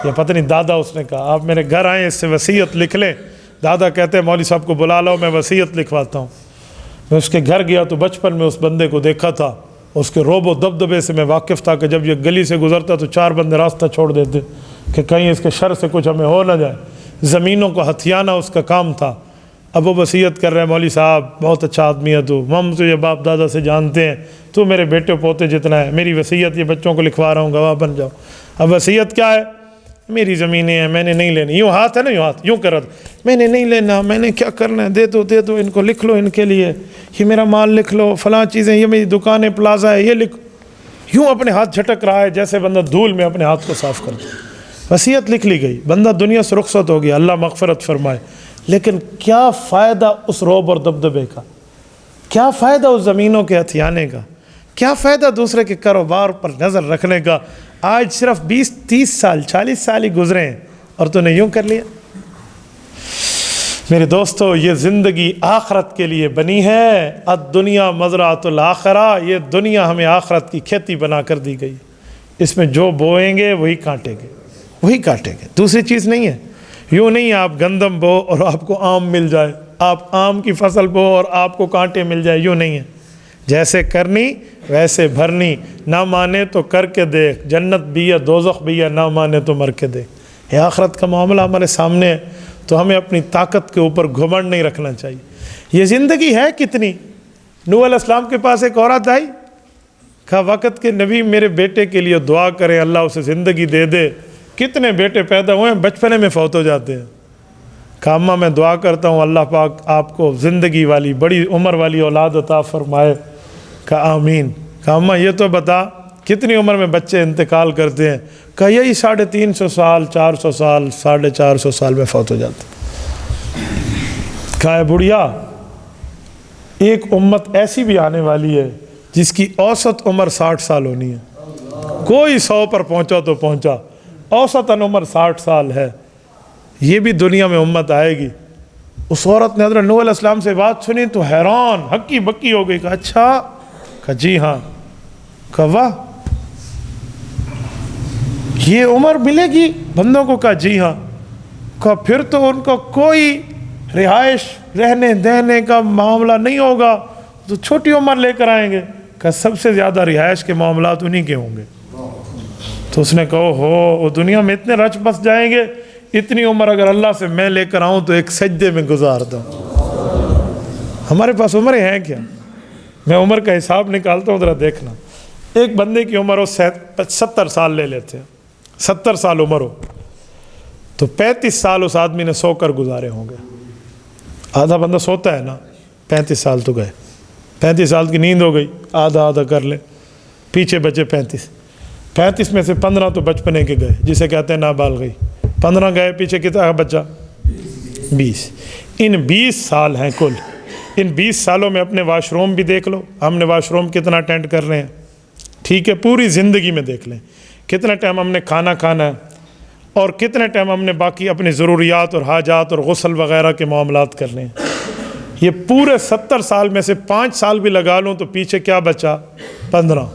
یا پتہ نہیں دادا، اس نے کہا آپ میرے گھر آئیں، اس سے وصیت لکھ لیں۔ دادا کہتے ہیں مولوی صاحب کو بلا لاؤ، میں وصیت لکھواتا ہوں۔ میں اس کے گھر گیا تو بچپن میں اس بندے کو دیکھا تھا، اس کے روب و دبدبے سے میں واقف تھا کہ جب یہ گلی سے گزرتا تو 4 بندے راستہ چھوڑ دیتے کہ کہیں اس کے شر سے کچھ ہمیں ہو نہ جائے۔ زمینوں کو ہتھیانا اس کا کام تھا۔ اب وہ وصیت کر رہے ہیں مولوی صاحب بہت اچھا آدمی ہے تو، ہم تجھے باپ دادا سے جانتے ہیں، تو میرے بیٹے پوتے جتنا ہے، میری وصیت یہ بچوں کو لکھوا رہا ہوں، گواہ بن جاؤ۔ اب وصیت کیا ہے؟ میری زمینیں ہیں، میں نے نہیں لینی۔ یوں ہاتھ ہے نا، یوں ہاتھ یوں کر رہا تھا، میں نے نہیں لینا، میں نے کیا کرنا ہے، دے دو ان کو، لکھ لو ان کے لیے، یہ میرا مال لکھ لو، فلاں چیزیں، یہ میری دکانیں پلازا ہے، یہ لکھ۔ یوں اپنے ہاتھ جھٹک رہا ہے جیسے بندہ دھول میں اپنے ہاتھ کو صاف کرتا ہے۔ وصیت لکھ لی گئی، بندہ دنیا سے رخصت ہو گیا، اللہ مغفرت فرمائے۔ لیکن کیا فائدہ اس روب اور دبدبے کا؟ کیا فائدہ اس زمینوں کے ہتھیانے کا؟ کیا فائدہ دوسرے کے کاروبار پر نظر رکھنے کا؟ آج صرف 20-30 سال 40 سال ہی گزرے ہیں اور تو نے یوں کر لیا۔ میرے دوستو، یہ زندگی آخرت کے لیے بنی ہے۔ الدنیا مزرعۃ الآخرہ، یہ دنیا ہمیں آخرت کی کھیتی بنا کر دی گئی۔ اس میں جو بوئیں گے وہی کاٹیں گے، وہی کاٹیں گے، دوسری چیز نہیں ہے۔ یوں نہیں آپ گندم بو اور آپ کو آم مل جائے، آپ آم کی فصل بو اور آپ کو کانٹے مل جائے، یوں نہیں ہے۔ جیسے کرنی ویسے بھرنی، نہ مانے تو کر کے دیکھ، جنت بھی ہے دوزخ بھی ہے، نہ مانے تو مر کے دیکھ۔ یہ آخرت کا معاملہ ہمارے سامنے ہے، تو ہمیں اپنی طاقت کے اوپر گھمنڈ نہیں رکھنا چاہیے۔ یہ زندگی ہے کتنی؟ نوح علیہ السلام کے پاس ایک عورت آئی، کہا وقت کے نبی میرے بیٹے کے لیے دعا کریں اللہ اسے زندگی دے دے۔ کتنے بیٹے پیدا ہوئے ہیں بچپنے میں فوت ہو جاتے ہیں۔ کہا اماں میں دعا کرتا ہوں اللہ پاک آپ کو زندگی والی بڑی عمر والی اولاد عطا فرمائے۔ کہا آمین۔ کہا اماں یہ تو بتا کتنی عمر میں بچے انتقال کرتے ہیں؟ کہا یہی 350 سال 400 سال 450 سال میں فوت ہو جاتے ہیں۔ کہا اے بڑھیا، ایک امت ایسی بھی آنے والی ہے جس کی اوسط عمر 60 سال ہونی ہے، کوئی 100 پر پہنچا تو پہنچا، اوسطاً عمر 60 سال ہے۔ یہ بھی دنیا میں امت آئے گی۔ اس عورت نے حضرت نوح علیہ السلام سے بات سنی تو حیران ہکی بکی ہو گئی۔ کہا اچھا؟ کہا جی ہاں۔ کہا واہ، یہ عمر ملے گی بندوں کو؟ کہا جی ہاں۔ کہا پھر تو ان کو کوئی رہائش رہنے دینے کا معاملہ نہیں ہوگا، تو چھوٹی عمر لے کر آئیں گے۔ کہا سب سے زیادہ رہائش کے معاملات انہی کے ہوں گے۔ تو اس نے کہا ہو، وہ دنیا میں اتنے رچ بس جائیں گے، اتنی عمر اگر اللہ سے میں لے کر آؤں تو ایک سجدے میں گزار دوں۔ ہمارے پاس عمریں ہیں کیا؟ میں عمر کا حساب نکالتا ہوں، ذرا دیکھنا۔ ایک بندے کی عمر ہو 70 سال لے لیتے ہیں، 70 سال عمر ہو تو 35 سال اس آدمی نے سو کر گزارے ہوں گے۔ آدھا بندہ سوتا ہے نا، 35 سال تو گئے، 35 سال کی نیند ہو گئی، آدھا آدھا کر لیں، پیچھے بچے 35 میں سے 15 تو بچپنے کے گئے جسے کہتے ہیں نابالغی، 15 گئے، پیچھے کتنا بچا؟ 20۔ ان 20 سال ہیں کل۔ ان 20 سالوں میں اپنے واش روم بھی دیکھ لو، ہم نے واش روم کتنا اٹینڈ کر رہے ہیں، ٹھیک ہے؟ پوری زندگی میں دیکھ لیں کتنا ٹائم ہم نے کھانا کھانا ہے، اور کتنے ٹائم ہم نے باقی اپنی ضروریات اور حاجات اور غسل وغیرہ کے معاملات کرنے ہیں۔ یہ پورے 70 سال میں سے 5 سال بھی لگا لوں تو پیچھے کیا بچا؟ 15۔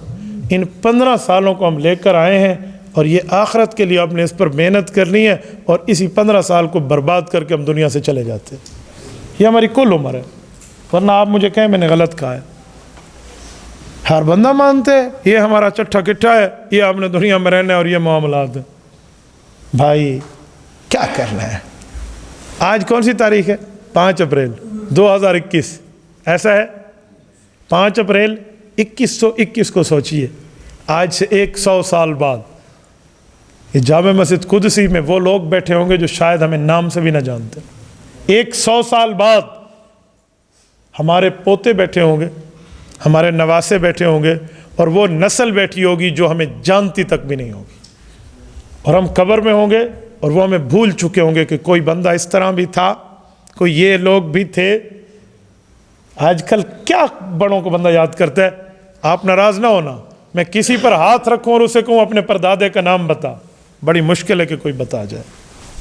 ان 15 سالوں کو ہم لے کر آئے ہیں، اور یہ آخرت کے لیے آپ نے اس پر محنت کرنی ہے، اور اسی 15 سال کو برباد کر کے ہم دنیا سے چلے جاتے ہیں۔ یہ ہماری کل عمر ہے، ورنہ آپ مجھے کہیں میں نے غلط کہا ہے۔ ہر بندہ مانتے ہے یہ ہمارا چٹھا کٹھا ہے، یہ آپ نے دنیا میں رہنا ہے اور یہ معاملات ہیں۔ بھائی کیا کرنا ہے؟ آج کون سی تاریخ ہے؟ 5 اپریل 2021، ایسا ہے؟ 5 اپریل 2121 کو سوچئے، آج سے 100 سال بعد یہ جامع مسجد قدسی میں وہ لوگ بیٹھے ہوں گے جو شاید ہمیں نام سے بھی نہ جانتے۔ 100 سال بعد ہمارے پوتے بیٹھے ہوں گے، ہمارے نواسے بیٹھے ہوں گے اور وہ نسل بیٹھی ہوگی جو ہمیں جانتی تک بھی نہیں ہوگی، اور ہم قبر میں ہوں گے اور وہ ہمیں بھول چکے ہوں گے کہ کوئی بندہ اس طرح بھی تھا، کوئی یہ لوگ بھی تھے۔ آج کل کیا بڑوں کو بندہ یاد کرتا ہے؟ آپ ناراض نہ ہونا، میں کسی پر ہاتھ رکھوں اور اسے کہوں اپنے پردادے کا نام بتا، بڑی مشکل ہے کہ کوئی بتا جائے،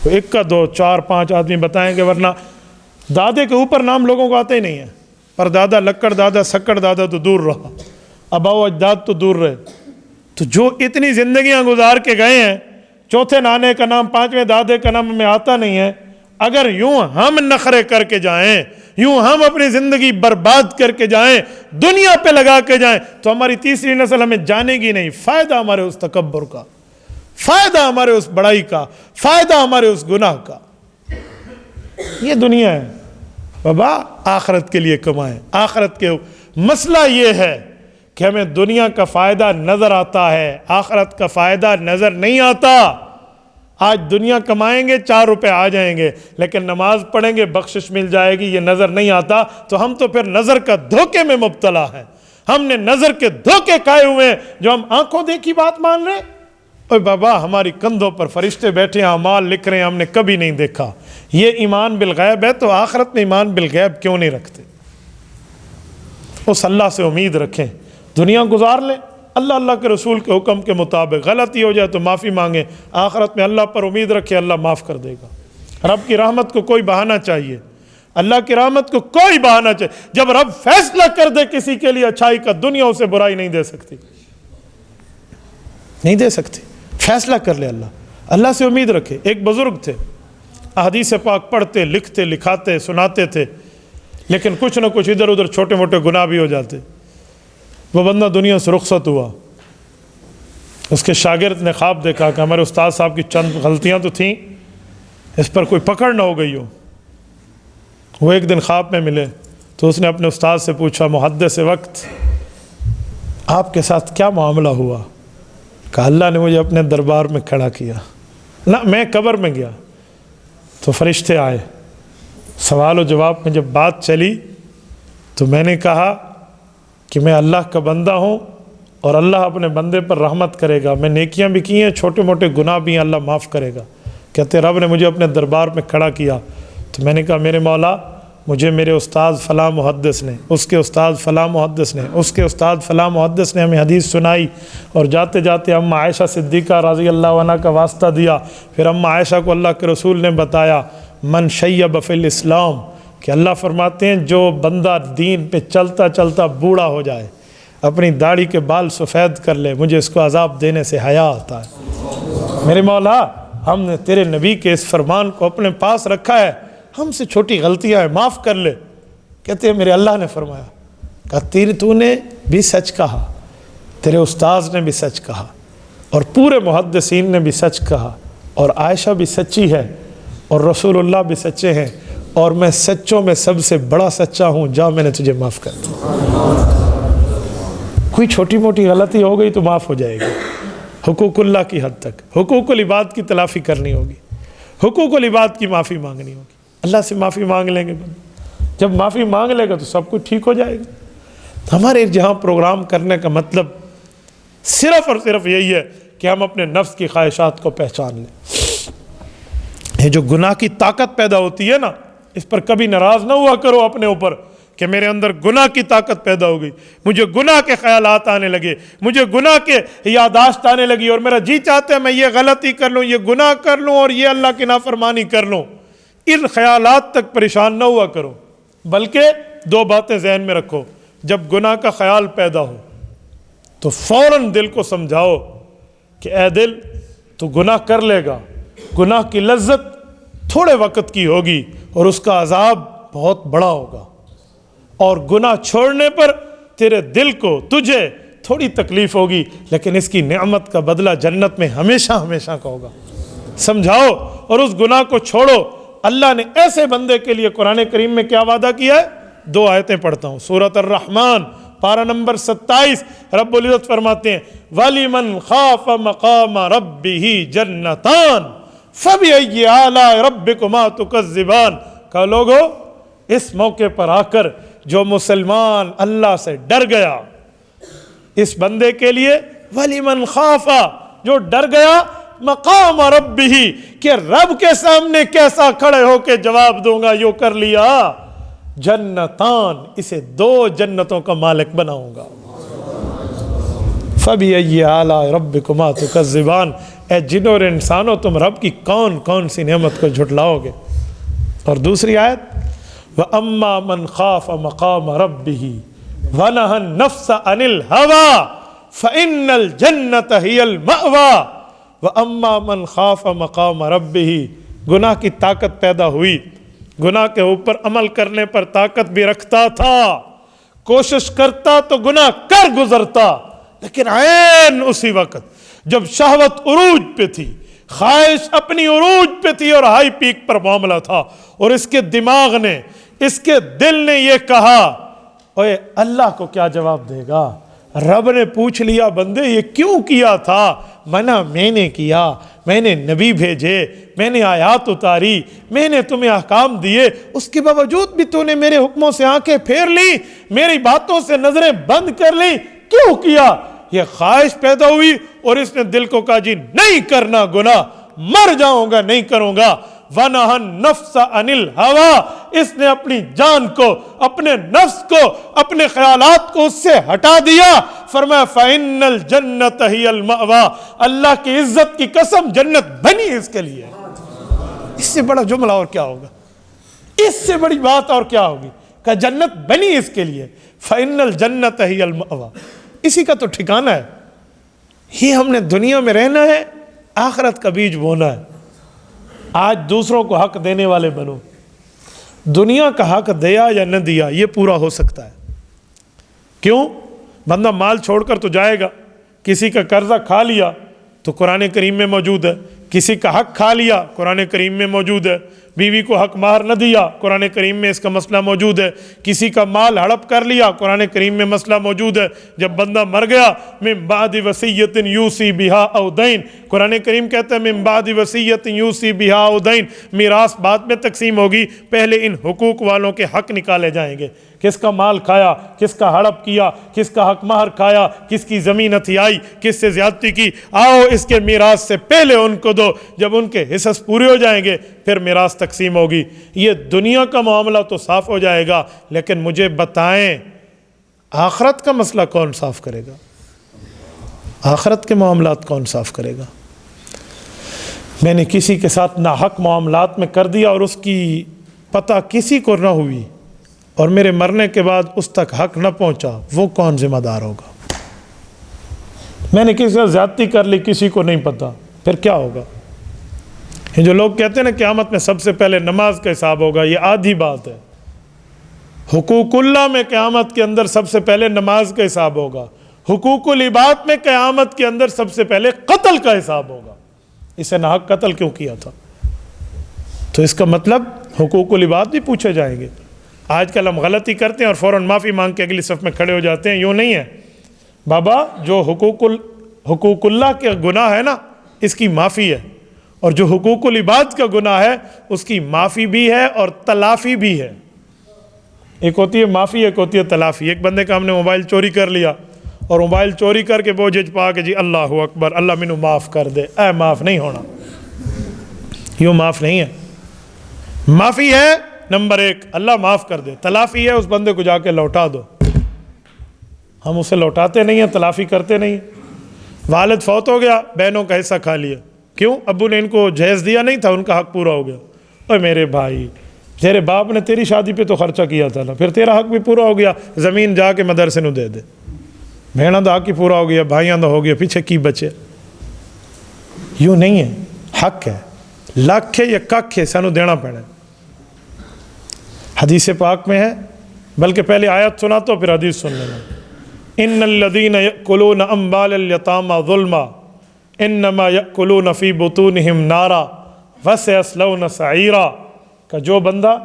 کوئی ایک کا دو چار پانچ آدمی بتائیں گے، ورنہ دادے کے اوپر نام لوگوں کو آتے ہی نہیں ہے۔ پردادا، لکڑ دادا، سکڑ دادا تو دور رہا، آبا و اجداد تو دور رہے۔ تو جو اتنی زندگیاں گزار کے گئے ہیں، چوتھے نانے کا نام، پانچویں دادے کا نام ہمیں آتا نہیں ہے، اگر یوں ہم نخرے کر کے جائیں، یوں ہم اپنی زندگی برباد کر کے جائیں، دنیا پہ لگا کے جائیں، تو ہماری تیسری نسل ہمیں جانے گی نہیں۔ فائدہ ہمارے اس تکبر کا، فائدہ ہمارے اس بڑائی کا، فائدہ ہمارے اس گناہ کا۔ یہ دنیا ہے بابا، آخرت کے لیے کمائیں۔ آخرت کے مسئلہ یہ ہے کہ ہمیں دنیا کا فائدہ نظر آتا ہے، آخرت کا فائدہ نظر نہیں آتا۔ آج دنیا کمائیں گے 4 روپے آ جائیں گے، لیکن نماز پڑھیں گے بخشش مل جائے گی، یہ نظر نہیں آتا۔ تو ہم تو پھر نظر کا دھوکے میں مبتلا ہیں، ہم نے نظر کے دھوکے کھائے ہوئے ہیں، جو ہم آنکھوں دیکھی بات مان رہے ہیں۔ اوہ بابا، ہماری کندھوں پر فرشتے بیٹھے ہیں، اعمال لکھ رہے ہیں، ہم نے کبھی نہیں دیکھا۔ یہ ایمان بالغیب ہے، تو آخرت میں ایمان بالغیب کیوں نہیں رکھتے؟ اس اللہ سے امید رکھیں، دنیا گزار لیں، اللہ اللہ کے رسول کے حکم کے مطابق، غلطی ہو جائے تو معافی مانگیں، آخرت میں اللہ پر امید رکھیں، اللہ معاف کر دے گا۔ رب کی رحمت کو کوئی بہانہ چاہیے، اللہ کی رحمت کو کوئی بہانہ چاہیے۔ جب رب فیصلہ کر دے کسی کے لیے اچھائی کا، دنیا اسے برائی نہیں دے سکتی، نہیں دے سکتی۔ فیصلہ کر لے اللہ سے امید رکھے۔ ایک بزرگ تھے، احادیث پاک پڑھتے، لکھتے، لکھاتے، سناتے تھے، لیکن کچھ نہ کچھ ادھر ادھر چھوٹے موٹے گناہ بھی ہو جاتے۔ وہ بندہ دنیا سے رخصت ہوا، اس کے شاگرد نے خواب دیکھا کہ ہمارے استاد صاحب کی چند غلطیاں تو تھیں، اس پر کوئی پکڑ نہ ہو گئی ہو۔ وہ ایک دن خواب میں ملے تو اس نے اپنے استاد سے پوچھا، محدث وقت، آپ کے ساتھ کیا معاملہ ہوا؟ کہا اللہ نے مجھے اپنے دربار میں کھڑا کیا، نہ میں قبر میں گیا تو فرشتے آئے، سوال و جواب میں جب بات چلی تو میں نے کہا کہ میں اللہ کا بندہ ہوں اور اللہ اپنے بندے پر رحمت کرے گا، میں نیکیاں بھی کی ہیں، چھوٹے موٹے گناہ بھی ہیں، اللہ معاف کرے گا۔ کہتے رب نے مجھے اپنے دربار میں کھڑا کیا تو میں نے کہا میرے مولا، مجھے میرے استاد فلاں محدث نے، اس کے استاد فلاں محدث نے، اس کے استاد فلاں محدث نے ہمیں حدیث سنائی، اور جاتے جاتے اماں عائشہ صدیقہ رضی اللہ عنہ کا واسطہ دیا، پھر اماں عائشہ کو اللہ کے رسول نے بتایا من شیب فی الاسلام، کہ اللہ فرماتے ہیں جو بندہ دین پہ چلتا چلتا بوڑھا ہو جائے، اپنی داڑھی کے بال سفید کر لے، مجھے اس کو عذاب دینے سے حیا آتا ہے۔ میرے مولا، ہم نے تیرے نبی کے اس فرمان کو اپنے پاس رکھا ہے، ہم سے چھوٹی غلطیاں ہیں، معاف کر لے۔ کہتے ہیں میرے اللہ نے فرمایا، کہا تو نے بھی سچ کہا، تیرے استاذ نے بھی سچ کہا، اور پورے محدثین نے بھی سچ کہا، اور عائشہ بھی سچی ہے، اور رسول اللہ بھی سچے ہیں، اور میں سچوں میں سب سے بڑا سچا ہوں، جا میں نے تجھے معاف کر دیا۔ کوئی چھوٹی موٹی غلطی ہو گئی تو معاف ہو جائے گی، حقوق اللہ کی حد تک، حقوق العباد کی تلافی کرنی ہوگی، حقوق العباد کی معافی مانگنی ہوگی۔ اللہ سے معافی مانگ لیں گے، جب معافی مانگ لے گا تو سب کچھ ٹھیک ہو جائے گا۔ ہمارے جہاں پروگرام کرنے کا مطلب صرف اور صرف یہی ہے کہ ہم اپنے نفس کی خواہشات کو پہچان لیں۔ یہ جو گناہ کی طاقت پیدا ہوتی ہے نا، اس پر کبھی ناراض نہ ہوا کرو اپنے اوپر کہ میرے اندر گناہ کی طاقت پیدا ہو گئی، مجھے گناہ کے خیالات آنے لگے، مجھے گناہ کے یاداشت آنے لگی، اور میرا جی چاہتا ہے میں یہ غلطی کر لوں، یہ گناہ کر لوں، اور یہ اللہ کی نافرمانی کر لوں۔ ان خیالات تک پریشان نہ ہوا کرو، بلکہ 2 باتیں ذہن میں رکھو۔ جب گناہ کا خیال پیدا ہو تو فوراً دل کو سمجھاؤ کہ اے دل، تو گناہ کر لے گا، گناہ کی لذت تھوڑے وقت کی ہوگی اور اس کا عذاب بہت بڑا ہوگا، اور گناہ چھوڑنے پر تیرے دل کو، تجھے تھوڑی تکلیف ہوگی، لیکن اس کی نعمت کا بدلہ جنت میں ہمیشہ ہمیشہ کا ہوگا۔ سمجھاؤ اور اس گناہ کو چھوڑو۔ اللہ نے ایسے بندے کے لیے قرآن کریم میں کیا وعدہ کیا ہے؟ 2 آیتیں پڑھتا ہوں، سورۃ الرحمن پارہ نمبر 27، رب العزت فرماتے ہیں وَلِمَنْ خَافَ مَقَامَ رَبِّهِ جَنَّتَانِ فَبِأَيِّ آلَاءِ رَبِّكُمَا تُكَذِّبَانِ۔ کہا لوگو، اس موقع پر آ کر جو مسلمان اللہ سے ڈر گیا، اس بندے کے لیے وَلِمَنْ خَافَ، جو ڈر گیا مقام ربہ، کہ رب کے سامنے کیسا کھڑے ہو کے جواب دوں گا، یوں کر لیا، جنتان، اسے 2 جنتوں کا مالک بناؤں گا۔ فَبِأَيِّ آلَاءِ رَبِّكُمَا تُكَذِّبَانِ، اے جنوں اور انسانوں تم رب کی کون کون سی نعمت کو جھٹلاؤ گے۔ اور دوسری آیت وَأَمَّا مَنْ خَافَ مَقَامَ رَبِّهِ وَنَهَى النَّفْسَ عَنِ الْهَوَىٰ فَإِنَّ الْجَنَّةَ هِيَ الْمَأْوَىٰ وَأَمَّا مَنْ خَافَ مَقَامَ رَبِّهِ، گناہ کی طاقت پیدا ہوئی، گناہ کے اوپر عمل کرنے پر طاقت بھی رکھتا تھا، کوشش کرتا تو گناہ کر گزرتا، لیکن عین اسی وقت جب شہوت عروج پہ تھی، خواہش اپنی عروج پہ تھی اور ہائی پیک پر معاملہ تھا، اور اس کے دماغ نے، اس کے دل نے یہ کہا، اوے اللہ کو کیا جواب دے گا؟ رب نے پوچھ لیا بندے یہ کیوں کیا تھا؟ منع میں نے کیا، میں نے نبی بھیجے، میں نے آیات اتاری، میں نے تمہیں احکام دیے، اس کے باوجود بھی تو نے میرے حکموں سے آنکھیں پھیر لی، میری باتوں سے نظریں بند کر لی، کیوں کیا؟ یہ خواہش پیدا ہوئی اور اس نے دل کو کہا جی نہیں کرنا گناہ، مر جاؤں گا نہیں کروں گا۔ وَنَهَى النَّفْسَ عَنِ الْهَوَىٰ، اس نے اپنی جان کو، اپنے نفس کو، اپنے خیالات کو اس سے ہٹا دیا، فرمایا فَإِنَّ الْجَنَّةَ هِيَ الْمَأْوَىٰ، اللہ کی عزت کی قسم جنت بنی اس کے لیے۔ اس سے بڑا جملہ اور کیا ہوگا؟ اس سے بڑی بات اور کیا ہوگی کہ جنت بنی اس کے لیے۔ فَإِنَّ الْجَنَّةَ هِيَ الْمَأْوَىٰ، اسی کا تو ٹھکانہ ہے۔ یہ ہم نے دنیا میں رہنا ہے، آخرت کا بیج بونا ہے۔ آج دوسروں کو حق دینے والے بنو، دنیا کا حق دیا یا نہ دیا یہ پورا ہو سکتا ہے۔ کیوں؟ بندہ مال چھوڑ کر تو جائے گا، کسی کا قرضہ کھا لیا تو قرآن کریم میں موجود ہے، کسی کا حق کھا لیا قرآن کریم میں موجود ہے، بیوی کو حق مہر نہ دیا قرآن کریم میں اس کا مسئلہ موجود ہے، کسی کا مال ہڑپ کر لیا قرآن کریم میں مسئلہ موجود ہے۔ جب بندہ مر گیا من بعد وصیۃ یوصی بہا او دین، قرآن کریم کہتا ہے من بعد وصیۃ یوصی بہا او دین، میراث بعد میں تقسیم ہوگی، پہلے ان حقوق والوں کے حق نکالے جائیں گے، کس کا مال کھایا، کس کا ہڑپ کیا، کس کا حق مہر کھایا، کس کی زمین ہتھیائی، کس سے زیادتی کی، آؤ اس کے میراث سے پہلے ان کو دو، جب ان کے حصص پورے ہو جائیں گے پھر میراث تقسیم ہوگی۔ یہ دنیا کا معاملہ تو صاف ہو جائے گا، لیکن مجھے بتائیں آخرت کا مسئلہ کون صاف کرے گا؟ آخرت کے معاملات کون صاف کرے گا؟ میں نے کسی کے ساتھ ناحق معاملات میں کر دیا اور اس کی پتہ کسی کو نہ ہوئی اور میرے مرنے کے بعد اس تک حق نہ پہنچا، وہ کون ذمہ دار ہوگا؟ میں نے کسی سے زیادتی کر لی، کسی کو نہیں پتہ، پھر کیا ہوگا؟ یہ جو لوگ کہتے ہیں نا قیامت میں سب سے پہلے نماز کا حساب ہوگا، یہ آدھی بات ہے۔ حقوق اللہ میں قیامت کے اندر سب سے پہلے نماز کا حساب ہوگا، حقوق العباد میں قیامت کے اندر سب سے پہلے قتل کا حساب ہوگا۔ اسے ناحق قتل کیوں کیا تھا؟ تو اس کا مطلب حقوق العباد بھی پوچھے جائیں گے۔ آج کل ہم غلطی کرتے ہیں اور فوراً معافی مانگ کے اگلی صف میں کھڑے ہو جاتے ہیں، یوں نہیں ہے بابا۔ جو حقوق اللہ کے گناہ ہے نا، اس کی معافی ہے، اور جو حقوق العباد کا گناہ ہے اس کی معافی بھی ہے اور تلافی بھی ہے۔ ایک ہوتی ہے معافی، ایک ہوتی ہے تلافی۔ ایک بندے کا ہم نے موبائل چوری کر لیا اور موبائل چوری کر کے بوجھ پا کے جی اللہ اکبر، اللہ مینوں معاف کر دے، اے معاف نہیں ہونا، یوں معاف نہیں ہے۔ معافی ہے نمبر 1، اللہ معاف کر دے۔ تلافی ہے اس بندے کو جا کے لوٹا دو۔ ہم اسے لوٹاتے نہیں ہیں، تلافی کرتے نہیں ہیں۔ والد فوت ہو گیا، بہنوں کا حصہ کھا لیا، کیوں؟ ابو نے ان کو جہیز دیا نہیں تھا، ان کا حق پورا ہو گیا۔ اوے میرے بھائی، تیرے باپ نے تیری شادی پہ تو خرچہ کیا تھا نا، پھر تیرا حق بھی پورا ہو گیا، زمین جا کے مدرسے نو دے دے۔ بہنوں دا حق ہی پورا ہو گیا، بھائیاں دا ہو گیا، پیچھے کی بچے؟ یوں نہیں ہے، حق ہے، لاکھ ہے یا ککھ ہے، سانو دینا پینا ہے۔ حدیث پاک میں ہے، بلکہ پہلے آیت سنا تو پھر حدیث سن لینا۔ ان الذین یأکلون اموال الیتامی ظلما انما یأکلون فی بطونہم نارا وسیصلون سعیرا، کا جو بندہ،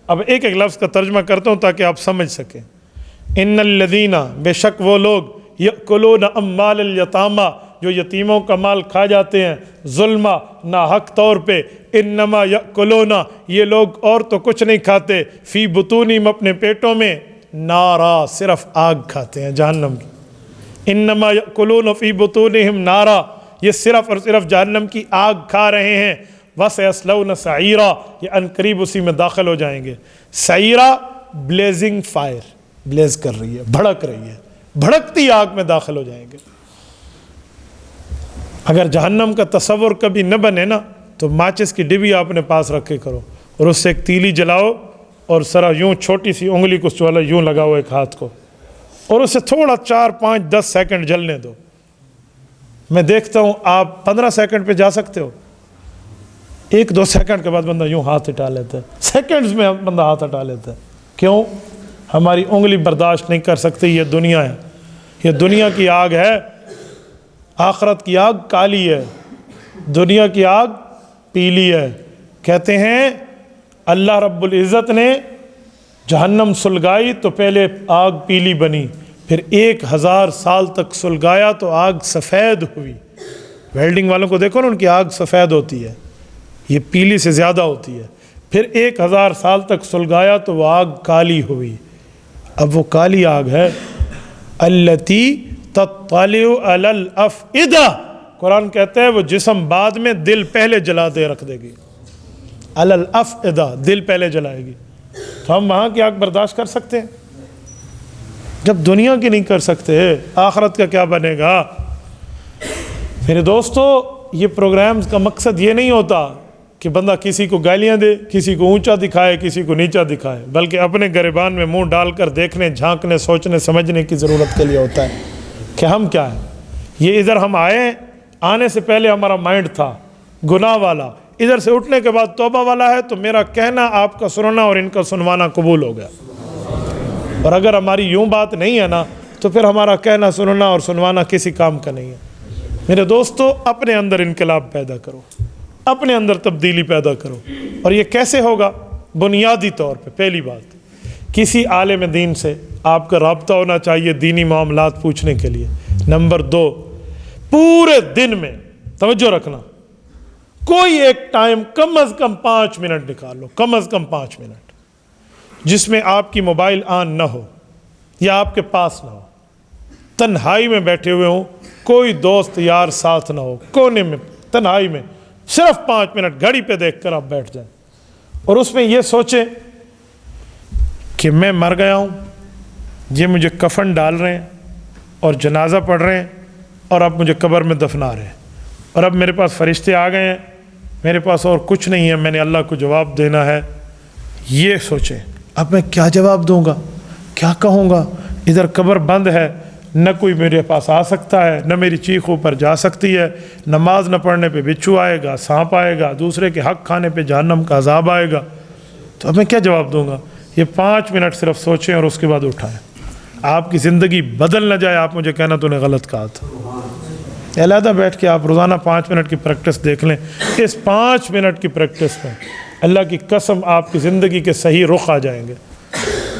اب ایک ایک لفظ کا ترجمہ کرتا ہوں تاکہ آپ سمجھ سکیں۔ ان الذین، بے شک وہ لوگ، یأکلون اموال الیتامی، جو یتیموں کا مال کھا جاتے ہیں، ظلما، ناحق طور پہ، انما یأکلون، یہ لوگ اور تو کچھ نہیں کھاتے، فی بطونہم، اپنے پیٹوں میں، نارا، صرف آگ کھاتے ہیں جہنم کی۔ انما یأکلون فی بطونہم نارا، یہ صرف اور صرف جہنم کی آگ کھا رہے ہیں۔ وَسَيَصْلَوْنَ سَعِيرًا، یہ عنقریب اسی میں داخل ہو جائیں گے۔ سعیرہ بلیزنگ فائر، بلیز کر رہی ہے، بھڑک رہی ہے، بھڑکتی آگ میں داخل ہو جائیں گے۔ اگر جہنم کا تصور کبھی نہ بنے نا تو ماچس کی ڈبی آپ نے پاس رکھے کرو اور اس سے ایک تیلی جلاؤ اور ذرا یوں چھوٹی سی انگلی کو چولا یوں لگاؤ ایک ہاتھ کو اور اسے تھوڑا 4 5 10 سیکنڈ جلنے دو۔ میں دیکھتا ہوں آپ 15 سیکنڈ پہ جا سکتے ہو، 1-2 سیکنڈ کے بعد بندہ یوں ہاتھ ہٹا لیتا ہے، سیکنڈز میں بندہ ہاتھ ہٹا لیتا ہے۔ کیوں؟ ہماری انگلی برداشت نہیں کر سکتی۔ یہ دنیا ہے، یہ دنیا کی آگ ہے، آخرت کی آگ کالی ہے، دنیا کی آگ پیلی ہے۔ کہتے ہیں اللہ رب العزت نے جہنم سلگائی تو پہلے آگ پیلی بنی، پھر 1000 سال تک سلگایا تو آگ سفید ہوئی۔ ویلڈنگ والوں کو دیکھو نا، ان کی آگ سفید ہوتی ہے، یہ پیلی سے زیادہ ہوتی ہے۔ پھر 1000 سال تک سلگایا تو وہ آگ کالی ہوئی۔ اب وہ کالی آگ ہے التی تطلع علی الافئدہ، قرآن کہتا ہے وہ جسم بعد میں، دل پہلے جلا دے رکھ دے گی۔ علی الافئدہ، دل پہلے جلائے گی۔ تو ہم وہاں کی آگ برداشت کر سکتے ہیں؟ جب دنیا کی نہیں کر سکتے، آخرت کا کیا بنے گا؟ میرے دوستو، یہ پروگرامز کا مقصد یہ نہیں ہوتا کہ بندہ کسی کو گالیاں دے، کسی کو اونچا دکھائے، کسی کو نیچا دکھائے، بلکہ اپنے گریبان میں منہ ڈال کر دیکھنے، جھانکنے، سوچنے سمجھنے کی ضرورت کے لیے ہوتا ہے کہ ہم کیا ہیں۔ یہ ادھر ہم آنے سے پہلے ہمارا مائنڈ تھا گناہ والا، ادھر سے اٹھنے کے بعد توبہ والا ہے، تو میرا کہنا آپ کا سننا اور ان کا سنوانا قبول ہو گیا۔ اور اگر ہماری یوں بات نہیں ہے نا تو پھر ہمارا کہنا سننا اور سنوانا کسی کام کا نہیں ہے۔ میرے دوستو، اپنے اندر انقلاب پیدا کرو، اپنے اندر تبدیلی پیدا کرو۔ اور یہ کیسے ہوگا؟ بنیادی طور پہ پہلی بات، کسی عالم دین سے آپ کا رابطہ ہونا چاہیے دینی معاملات پوچھنے کے لیے۔ نمبر 2، پورے دن میں توجہ رکھنا، کوئی ایک ٹائم کم از کم 5 منٹ نکال لو، کم از کم 5 منٹ، جس میں آپ کی موبائل آن نہ ہو یا آپ کے پاس نہ ہو، تنہائی میں بیٹھے ہوئے ہوں، کوئی دوست یار ساتھ نہ ہو، کونے میں تنہائی میں صرف 5 منٹ گھڑی پہ دیکھ کر آپ بیٹھ جائیں اور اس میں یہ سوچیں کہ میں مر گیا ہوں، یہ مجھے کفن ڈال رہے ہیں اور جنازہ پڑھ رہے ہیں اور اب مجھے قبر میں دفنا رہے ہیں، اور اب میرے پاس فرشتے آ گئے ہیں، میرے پاس اور کچھ نہیں ہے، میں نے اللہ کو جواب دینا ہے۔ یہ سوچیں اب میں کیا جواب دوں گا، کیا کہوں گا؟ ادھر قبر بند ہے، نہ کوئی میرے پاس آ سکتا ہے، نہ میری چیخ اوپر جا سکتی ہے، نماز نہ پڑھنے پہ بچھو آئے گا، سانپ آئے گا، دوسرے کے حق کھانے پہ جہنم کا عذاب آئے گا، تو اب میں کیا جواب دوں گا؟ یہ 5 منٹ صرف سوچیں اور اس کے بعد اٹھائیں۔ آپ کی زندگی بدل نہ جائے، آپ مجھے کہنا تو نے غلط کہا تھا۔ علیحدہ بیٹھ کے آپ روزانہ 5 منٹ کی پریکٹس دیکھ لیں، اس 5 منٹ کی پریکٹس میں اللہ کی قسم آپ کی زندگی کے صحیح رخ آ جائیں گے۔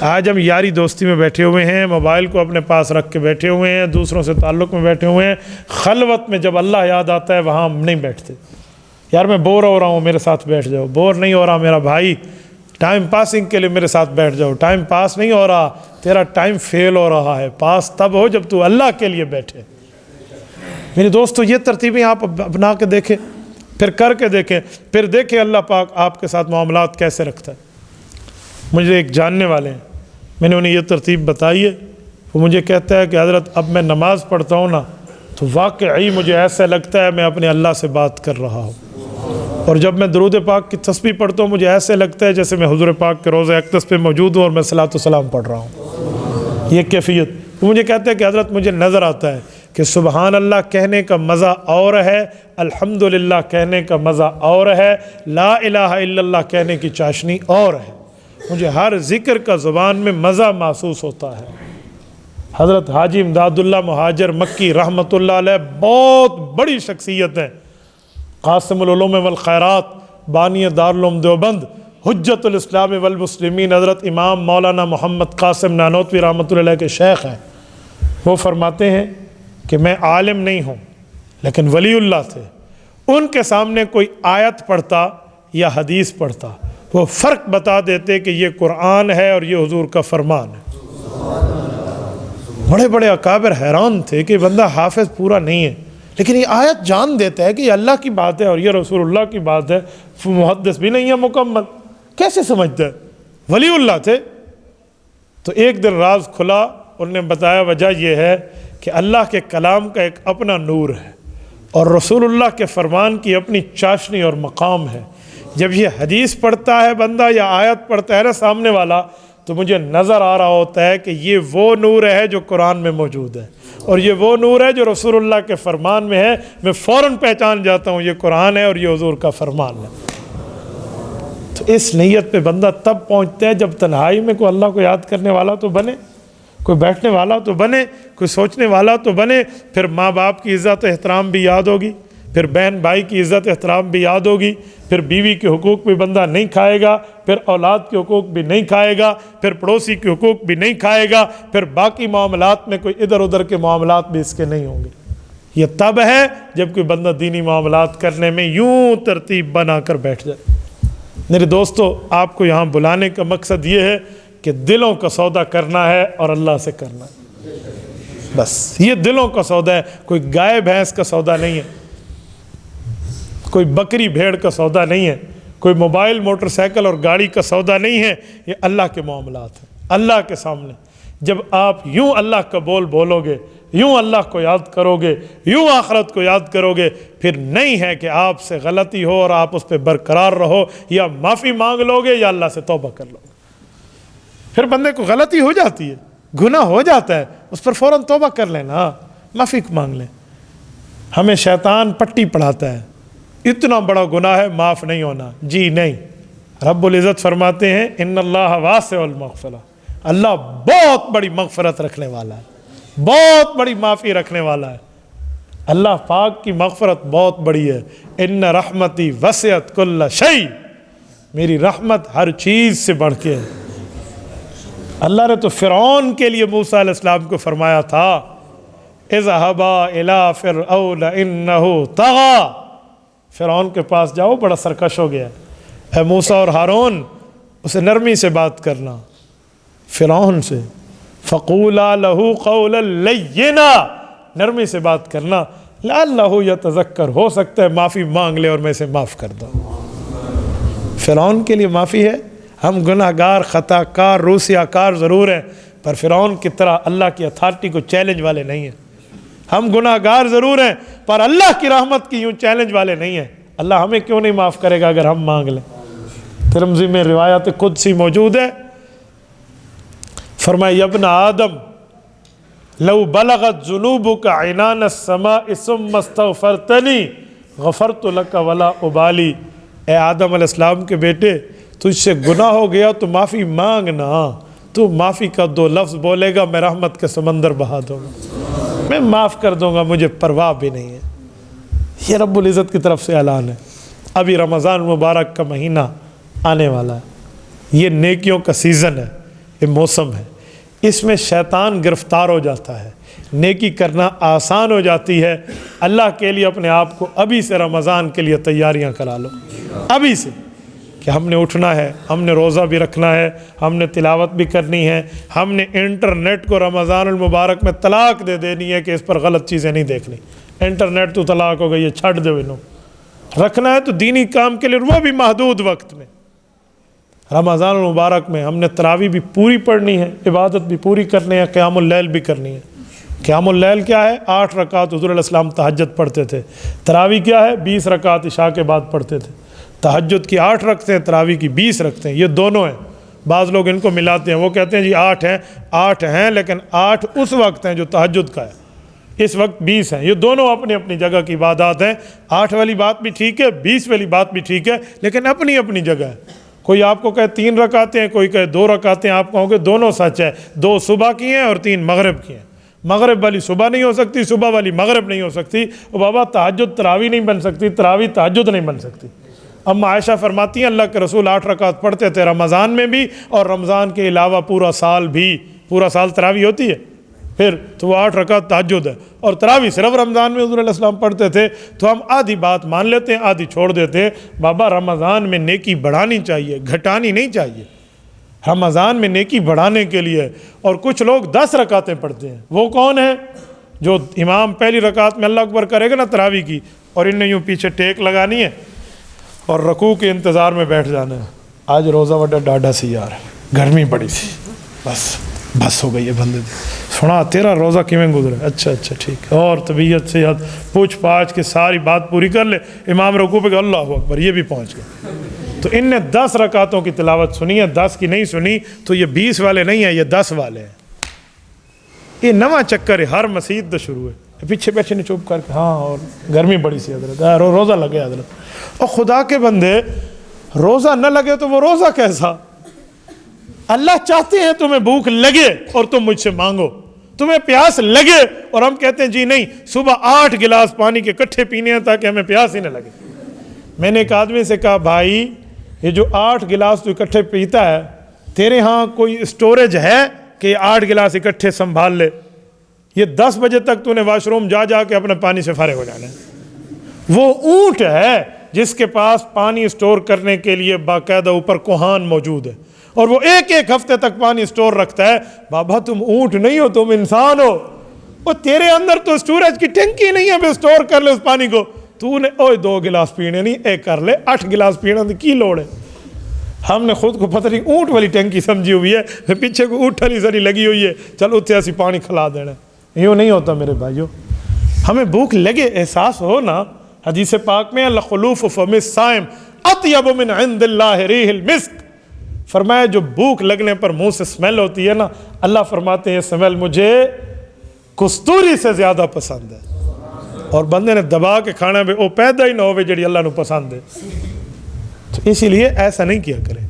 آج ہم یاری دوستی میں بیٹھے ہوئے ہیں، موبائل کو اپنے پاس رکھ کے بیٹھے ہوئے ہیں، دوسروں سے تعلق میں بیٹھے ہوئے ہیں، خلوت میں جب اللہ یاد آتا ہے وہاں ہم نہیں بیٹھتے۔ یار میں بور ہو رہا ہوں، میرے ساتھ بیٹھ جاؤ۔ بور نہیں ہو رہا میرا بھائی، ٹائم پاسنگ کے لیے میرے ساتھ بیٹھ جاؤ۔ ٹائم پاس نہیں ہو رہا، تیرا ٹائم فیل ہو رہا ہے۔ پاس تب ہو جب تو اللہ کے لیے بیٹھے۔ میرے دوستو، یہ ترتیبیں آپ اپنا کے دیکھیں، پھر کر کے دیکھیں، پھر دیکھیں اللہ پاک آپ کے ساتھ معاملات کیسے رکھتا ہے۔ مجھے ایک جاننے والے ہیں، میں نے انہیں یہ ترتیب بتائی ہے، وہ مجھے کہتا ہے کہ حضرت اب میں نماز پڑھتا ہوں نا تو واقعی مجھے ایسا لگتا ہے میں اپنے اللہ سے بات کر رہا ہوں، اور جب میں درود پاک کی تسبیح پڑھتا ہوں مجھے ایسے لگتا ہے جیسے میں حضور پاک کے روضہ اقدس پہ موجود ہوں اور میں صلاۃ و سلام پڑھ رہا ہوں۔ یہ کیفیت وہ مجھے کہتا ہے کہ حضرت مجھے نظر آتا ہے کہ سبحان اللہ کہنے کا مزہ اور ہے، الحمدللہ کہنے کا مزہ اور ہے، لا الہ الا اللہ کہنے کی چاشنی اور ہے، مجھے ہر ذکر کا زبان میں مزہ محسوس ہوتا ہے۔ حضرت حاجی امداد اللہ مہاجر مکی رحمۃ اللہ علیہ بہت بڑی شخصیت ہیں، قاسم العلوم والخیرات، بانی دارالعلوم دیوبند، حجت الاسلام والمسلمین، حضرت امام مولانا محمد قاسم نانوتوی رحمۃ اللہ علیہ کے شیخ ہیں۔ وہ فرماتے ہیں کہ میں عالم نہیں ہوں لیکن ولی اللہ تھے، ان کے سامنے کوئی آیت پڑھتا یا حدیث پڑھتا وہ فرق بتا دیتے کہ یہ قرآن ہے اور یہ حضور کا فرمان ہے۔ بڑے بڑے اکابر حیران تھے کہ بندہ حافظ پورا نہیں ہے، لیکن یہ آیت جان دیتا ہے کہ یہ اللہ کی بات ہے اور یہ رسول اللہ کی بات ہے، محدث بھی نہیں ہے مکمل، کیسے سمجھتا ہے؟ ولی اللہ تھے۔ تو ایک دن راز کھلا، انہوں نے بتایا وجہ یہ ہے کہ اللہ کے کلام کا ایک اپنا نور ہے اور رسول اللہ کے فرمان کی اپنی چاشنی اور مقام ہے۔ جب یہ حدیث پڑھتا ہے بندہ یا آیت پڑھتا ہے نا سامنے والا، تو مجھے نظر آ رہا ہوتا ہے کہ یہ وہ نور ہے جو قرآن میں موجود ہے اور یہ وہ نور ہے جو رسول اللہ کے فرمان میں ہے۔ میں فوراً پہچان جاتا ہوں یہ قرآن ہے اور یہ حضور کا فرمان ہے۔ تو اس نیت پہ بندہ تب پہنچتا ہے جب تنہائی میں کوئی اللہ کو یاد کرنے والا تو بنے، کوئی بیٹھنے والا تو بنے، کوئی سوچنے والا تو بنے۔ پھر ماں باپ کی عزت و احترام بھی یاد ہوگی، پھر بہن بھائی کی عزت احترام بھی یاد ہوگی، پھر بیوی کے حقوق بھی بندہ نہیں کھائے گا، پھر اولاد کے حقوق بھی نہیں کھائے گا، پھر پڑوسی کے حقوق بھی نہیں کھائے گا، پھر باقی معاملات میں کوئی ادھر ادھر کے معاملات بھی اس کے نہیں ہوں گے۔ یہ تب ہے جب کوئی بندہ دینی معاملات کرنے میں یوں ترتیب بنا کر بیٹھ جائے۔ میرے دوستو، آپ کو یہاں بلانے کا مقصد یہ ہے کہ دلوں کا سودا کرنا ہے اور اللہ سے کرنا ہے، بس یہ دلوں کا سودا ہے، کوئی گائے بھینس کا سودا نہیں ہے، کوئی بکری بھیڑ کا سودا نہیں ہے، کوئی موبائل موٹر سائیکل اور گاڑی کا سودا نہیں ہے، یہ اللہ کے معاملات ہیں۔ اللہ کے سامنے جب آپ یوں اللہ کا بول بولو گے، یوں اللہ کو یاد کرو گے، یوں آخرت کو یاد کرو گے، پھر نہیں ہے کہ آپ سے غلطی ہو اور آپ اس پہ برقرار رہو، یا معافی مانگ لو گے یا اللہ سے توبہ کر لو گے۔ پھر بندے کو غلطی ہو جاتی ہے، گناہ ہو جاتا ہے، اس پر فوراً توبہ کر لینا، معافی مانگ لیں۔ ہمیں شیطان پٹی پڑھاتا ہے، اتنا بڑا گناہ ہے معاف نہیں ہونا، جی نہیں۔ رب العزت فرماتے ہیں ان اللہ واسع المغفرہ، اللہ بہت بڑی مغفرت رکھنے والا ہے، بہت بڑی معافی رکھنے والا ہے۔ اللہ پاک کی مغفرت بہت بڑی ہے۔ ان رحمتی وسعت کل شیء، میری رحمت ہر چیز سے بڑھ کے ہے۔ اللہ نے تو فرعون کے لیے موسیٰ علیہ السلام کو فرمایا تھا اذهبا الى فرعون انه طغى، فرعون کے پاس جاؤ، بڑا سرکش ہو گیا۔ اے موسیٰ اور ہارون، اسے نرمی سے بات کرنا، فرعون سے فقولا له قولا لینا، نرمی سے بات کرنا، لعلہ یتذکر، ہو سکتا ہے معافی مانگ لے اور میں اسے معاف کر دوں۔ فرعون کے لیے معافی ہے۔ ہم گناہ گار، خطا کار، روسیہ کار ضرور ہیں، پر فرعون کی طرح اللہ کی اتھارٹی کو چیلنج والے نہیں ہیں۔ ہم گناہ گار ضرور ہیں، پر اللہ کی رحمت کی یوں چیلنج والے نہیں ہیں۔ اللہ ہمیں کیوں نہیں معاف کرے گا اگر ہم مانگ لیں؟ ترمذی میں روایت قدسی موجود ہے، فرمایا یا ابن آدم لو بلغت ذنوبک عنان السماء ثم استغفرتنی غفرت لک ولا ابالی، اے آدم علیہ السلام کے بیٹے، تجھ سے گناہ ہو گیا تو معافی مانگنا، تو معافی کا 2 لفظ بولے گا میں رحمت کے سمندر بہا دوں گا، میں معاف کر دوں گا، مجھے پرواہ بھی نہیں ہے۔ یہ رب العزت کی طرف سے اعلان ہے۔ ابھی رمضان مبارک کا مہینہ آنے والا ہے، یہ نیکیوں کا سیزن ہے، یہ موسم ہے، اس میں شیطان گرفتار ہو جاتا ہے، نیکی کرنا آسان ہو جاتی ہے۔ اللہ کے لیے اپنے آپ کو ابھی سے رمضان کے لیے تیاریاں کرا لو، ابھی سے، کہ ہم نے اٹھنا ہے، ہم نے روزہ بھی رکھنا ہے، ہم نے تلاوت بھی کرنی ہے، ہم نے انٹرنیٹ کو رمضان المبارک میں طلاق دے دینی ہے کہ اس پر غلط چیزیں نہیں دیکھنی۔ انٹرنیٹ تو طلاق ہو گئی ہے، چھڑ دو انہوں۔ رکھنا ہے تو دینی کام کے لیے، وہ بھی محدود وقت میں۔ رمضان المبارک میں ہم نے تراویح بھی پوری پڑھنی ہے، عبادت بھی پوری کرنی ہے، قیام اللیل بھی کرنی ہے۔ قیام اللیل کیا ہے؟ 8 رکعت حضور علیہ السلام تہجد پڑھتے تھے۔ تراویح کیا ہے؟ 20 رکعت عشاء کے بعد پڑھتے تھے۔ تہجد کی 8 رکھتے ہیں، تراویح کی 20 رکھتے ہیں، یہ دونوں ہیں۔ بعض لوگ ان کو ملاتے ہیں، وہ کہتے ہیں جی 8 ہیں لیکن 8 اس وقت ہیں جو تہجد کا ہے، اس وقت 20 ہیں۔ یہ دونوں اپنی اپنی جگہ کی عبادات ہیں۔ 8 والی بات بھی ٹھیک ہے، 20 والی بات بھی ٹھیک ہے، لیکن اپنی اپنی جگہ ہے۔ کوئی آپ کو کہے 3 رکعتیں ہیں، کوئی کہے 2 رکعتیں، آپ کہو گے دونوں سچ ہے، 2 صبح کی ہیں اور 3 مغرب کی ہیں۔ مغرب والی صبح نہیں ہو سکتی، صبح والی مغرب نہیں ہو سکتی۔ او بابا، تہجد تراویح نہیں بن سکتی، تراویح تہجد نہیں بن سکتی۔ اما عائشہ فرماتی ہیں اللہ کے رسول 8 رکعت پڑھتے تھے، رمضان میں بھی اور رمضان کے علاوہ پورا سال بھی۔ پورا سال تراویح ہوتی ہے، پھر تو وہ 8 رکعت تہجد ہے، اور تراویح صرف رمضان میں حضور علیہ السلام پڑھتے تھے۔ تو ہم آدھی بات مان لیتے ہیں، آدھی چھوڑ دیتے ہیں۔ بابا، رمضان میں نیکی بڑھانی چاہیے، گھٹانی نہیں چاہیے۔ رمضان میں نیکی بڑھانے کے لیے. اور کچھ لوگ 10 رکعتیں پڑھتے ہیں. وہ کون ہیں؟ جو امام پہلی رکعت میں اللہ اکبر کرے گا نا تراویح کی, اور ان نے یوں پیچھے ٹیک لگانی ہے اور رکوع کے انتظار میں بیٹھ جانا ہے. آج روزہ وڈا ڈاڈا سی یار, گرمی پڑی سی, بس ہو گئی ہے بندے. سنا تیرا روزہ کیویں گزرا؟ اچھا ٹھیک ہے. اور طبیعت سے پوچھ پاچھ کے ساری بات پوری کر لے. امام رکوع پہ کہ اللہ اکبر, یہ بھی پہنچ گئے. تو ان نے 10 رکعتوں کی تلاوت سنی ہے, 10 کی نہیں سنی. تو یہ 20 والے نہیں ہیں, یہ 10 والے ہیں. یہ نواں چکر ہے, ہر مسجد تو شروع ہے. پیچھے بیٹھے نے چپ کر کے ہاں, اور گرمی بڑی سی حضرت, روزہ لگے حضرت. اور خدا کے بندے, روزہ نہ لگے تو وہ روزہ کیسا؟ اللہ چاہتے ہیں تمہیں بھوک لگے اور تم مجھ سے مانگو, تمہیں پیاس لگے, اور ہم کہتے ہیں جی نہیں, صبح 8 گلاس پانی کے اکٹھے پینے ہیں تاکہ ہمیں پیاس ہی نہ لگے. میں نے ایک آدمی سے کہا, بھائی یہ جو 8 گلاس تو اکٹھے پیتا ہے, تیرے ہاں کوئی اسٹوریج ہے کہ یہ 8 گلاس اکٹھے سنبھال لے؟ یہ 10 بجے تک تو نے واش روم جا کے اپنے پانی سے فارغ ہو جانا ہے. وہ اونٹ ہے جس کے پاس پانی اسٹور کرنے کے لیے باقاعدہ اوپر کوہان موجود ہے, اور وہ ایک ہفتے تک پانی اسٹور رکھتا ہے. بابا تم اونٹ نہیں ہو, تم انسان ہو. اور تیرے اندر تو اسٹوریج کی ٹینکی نہیں ہے, اسٹور کر لے اس پانی کو. تو نے 2 گلاس پینے نہیں, ایک کر لے, 8 گلاس پینے کی لوڑ ہے. ہم نے خود کو پتہ نہیں اونٹ والی ٹینکی سمجھی ہوئی ہے, پیچھے کو اونٹ والی ساری لگی ہوئی ہے, چلو اتنے ایسی پانی کھلا دینا. یوں نہیں ہوتا میرے بھائیو. ہمیں بھوک لگے, احساس ہو نا. حدیث پاک میں لخلوف فم الصائم اطیب من عند اللہ ریح المسک, فرمایا جو بھوک لگنے پر منہ سے سمیل ہوتی ہے نا, اللہ فرماتے ہیں یہ سمیل مجھے کستوری سے زیادہ پسند ہے. اور بندے نے دبا کے کھانا بھی وہ پیدا ہی نہ ہوئے جڑی اللہ نے پسند ہے. تو اسی لیے ایسا نہیں کیا کرے.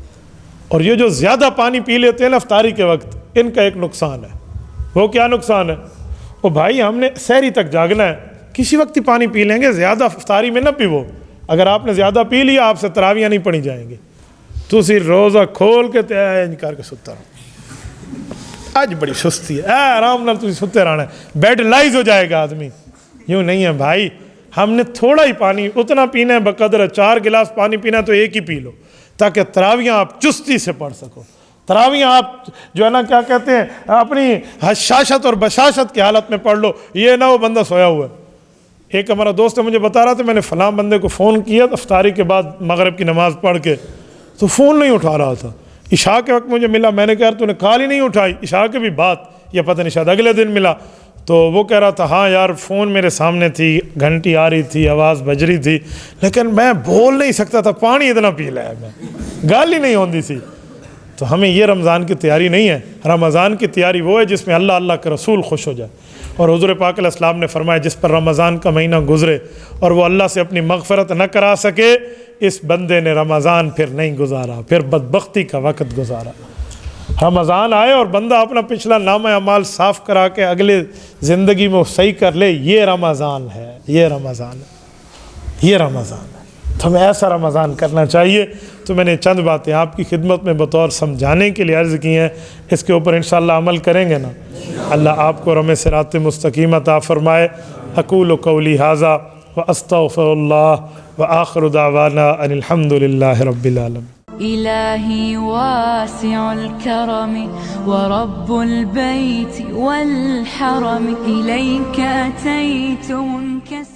اور یہ جو زیادہ پانی پی لیتے ہیں نا افطاری کے وقت, ان کا ایک نقصان ہے. وہ کیا نقصان ہے؟ وہ بھائی ہم نے سحری تک جاگنا ہے, کسی وقت ہی پانی پی لیں گے, زیادہ افطاری میں نہ پیو. اگر آپ نے زیادہ پی لیا آپ سے تراویاں نہیں پڑھی جائیں گی. تو اسی روزہ کھول کے کر کے ستا رہو, آج بڑی سستی ہے, آرام نال تسی ستے رہنا ہے, بیڈ لائز ہو جائے گا آدمی. یوں نہیں ہے بھائی, ہم نے تھوڑا ہی پانی اتنا پینا ہے بقدر 4 گلاس پانی پینا ہے تو ایک ہی پی لو, تاکہ تراویاں آپ چستی سے پڑھ سکو. تراویاں آپ جو ہے نا کیا کہتے ہیں اپنی حشاشت اور بشاشت کی حالت میں پڑھ لو, یہ نہ وہ بندہ سویا ہوا ہے. ایک ہمارا دوست ہے مجھے بتا رہا تھا, میں نے فلاں بندے کو فون کیا افطاری کے بعد مغرب کی نماز پڑھ کے, تو فون نہیں اٹھا رہا تھا. عشاء کے وقت مجھے ملا, میں نے کہا تو نے کال ہی نہیں اٹھائی, عشاء کے بھی بات, یا پتہ نہیں شاید اگلے دن ملا. تو وہ کہہ رہا تھا ہاں یار فون میرے سامنے تھی, گھنٹی آ رہی تھی, آواز بج رہی تھی, لیکن میں بول نہیں سکتا تھا, پانی اتنا پی لیا میں, گال ہی نہیں ہوندی سی. تو ہمیں یہ رمضان کی تیاری نہیں ہے. رمضان کی تیاری وہ ہے جس میں اللہ اللہ کے رسول خوش ہو جائے. اور حضور پاک علیہ السلام نے فرمایا جس پر رمضان کا مہینہ گزرے اور وہ اللہ سے اپنی مغفرت نہ کرا سکے, اس بندے نے رمضان پھر نہیں گزارا, پھر بدبختی کا وقت گزارا. رمضان آئے اور بندہ اپنا پچھلا نامہ اعمال صاف کرا کے اگلے زندگی میں صحیح کر لے, یہ رمضان ہے, یہ رمضان ہے, یہ رمضان ہے. تو ہمیں ایسا رمضان کرنا چاہیے. تو میں نے چند باتیں آپ کی خدمت میں بطور سمجھانے کے لیے عرض کی ہیں, اس کے اوپر انشاءاللہ عمل کریں گے نا, اللہ آپ کو رم صراط مستقیم عطا فرمائے. اقول قولی ھذا واستغفر اللہ وآخر دعوانا ان الحمد للہ رب العالمین. إلهي واسع الكرم ورب البيت والحرم إليك أتيت منكسرا